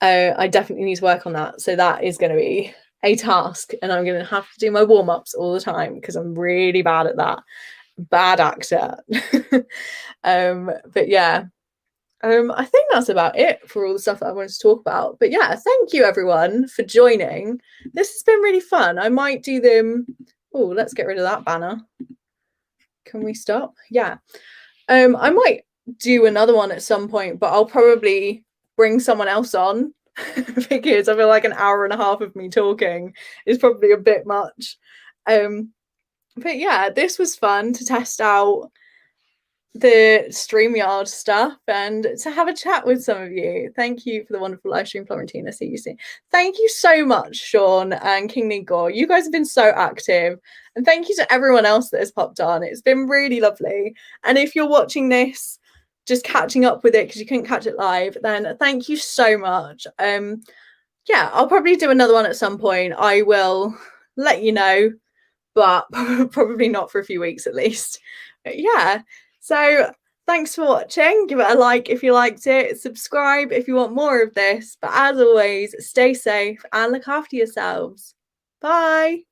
I definitely need to work on that. So that is going to be a task, and I'm going to have to do my warm-ups all the time because I'm really bad at that. Bad actor. But yeah, I think that's about it for all the stuff that I wanted to talk about. But yeah, thank you everyone for joining. This has been really fun. I might do them. Oh, let's get rid of that banner. Can we stop? Yeah. I might do another one at some point, but I'll probably bring someone else on because I feel like an hour and a half of me talking is probably a bit much. But yeah, this was fun to test out the StreamYard stuff and to have a chat with some of you. Thank you for the wonderful live stream, Florentina. See you soon. Thank you so much, Sean and King Nigor. You guys have been so active. And thank you to everyone else that has popped on. It's been really lovely. And if you're watching this, just catching up with it because you couldn't catch it live, then thank you so much. Yeah, I'll probably do another one at some point. I will let you know, but probably not for a few weeks at least. But yeah. So thanks for watching. Give it a like if you liked it. Subscribe if you want more of this. But as always, stay safe and look after yourselves. Bye.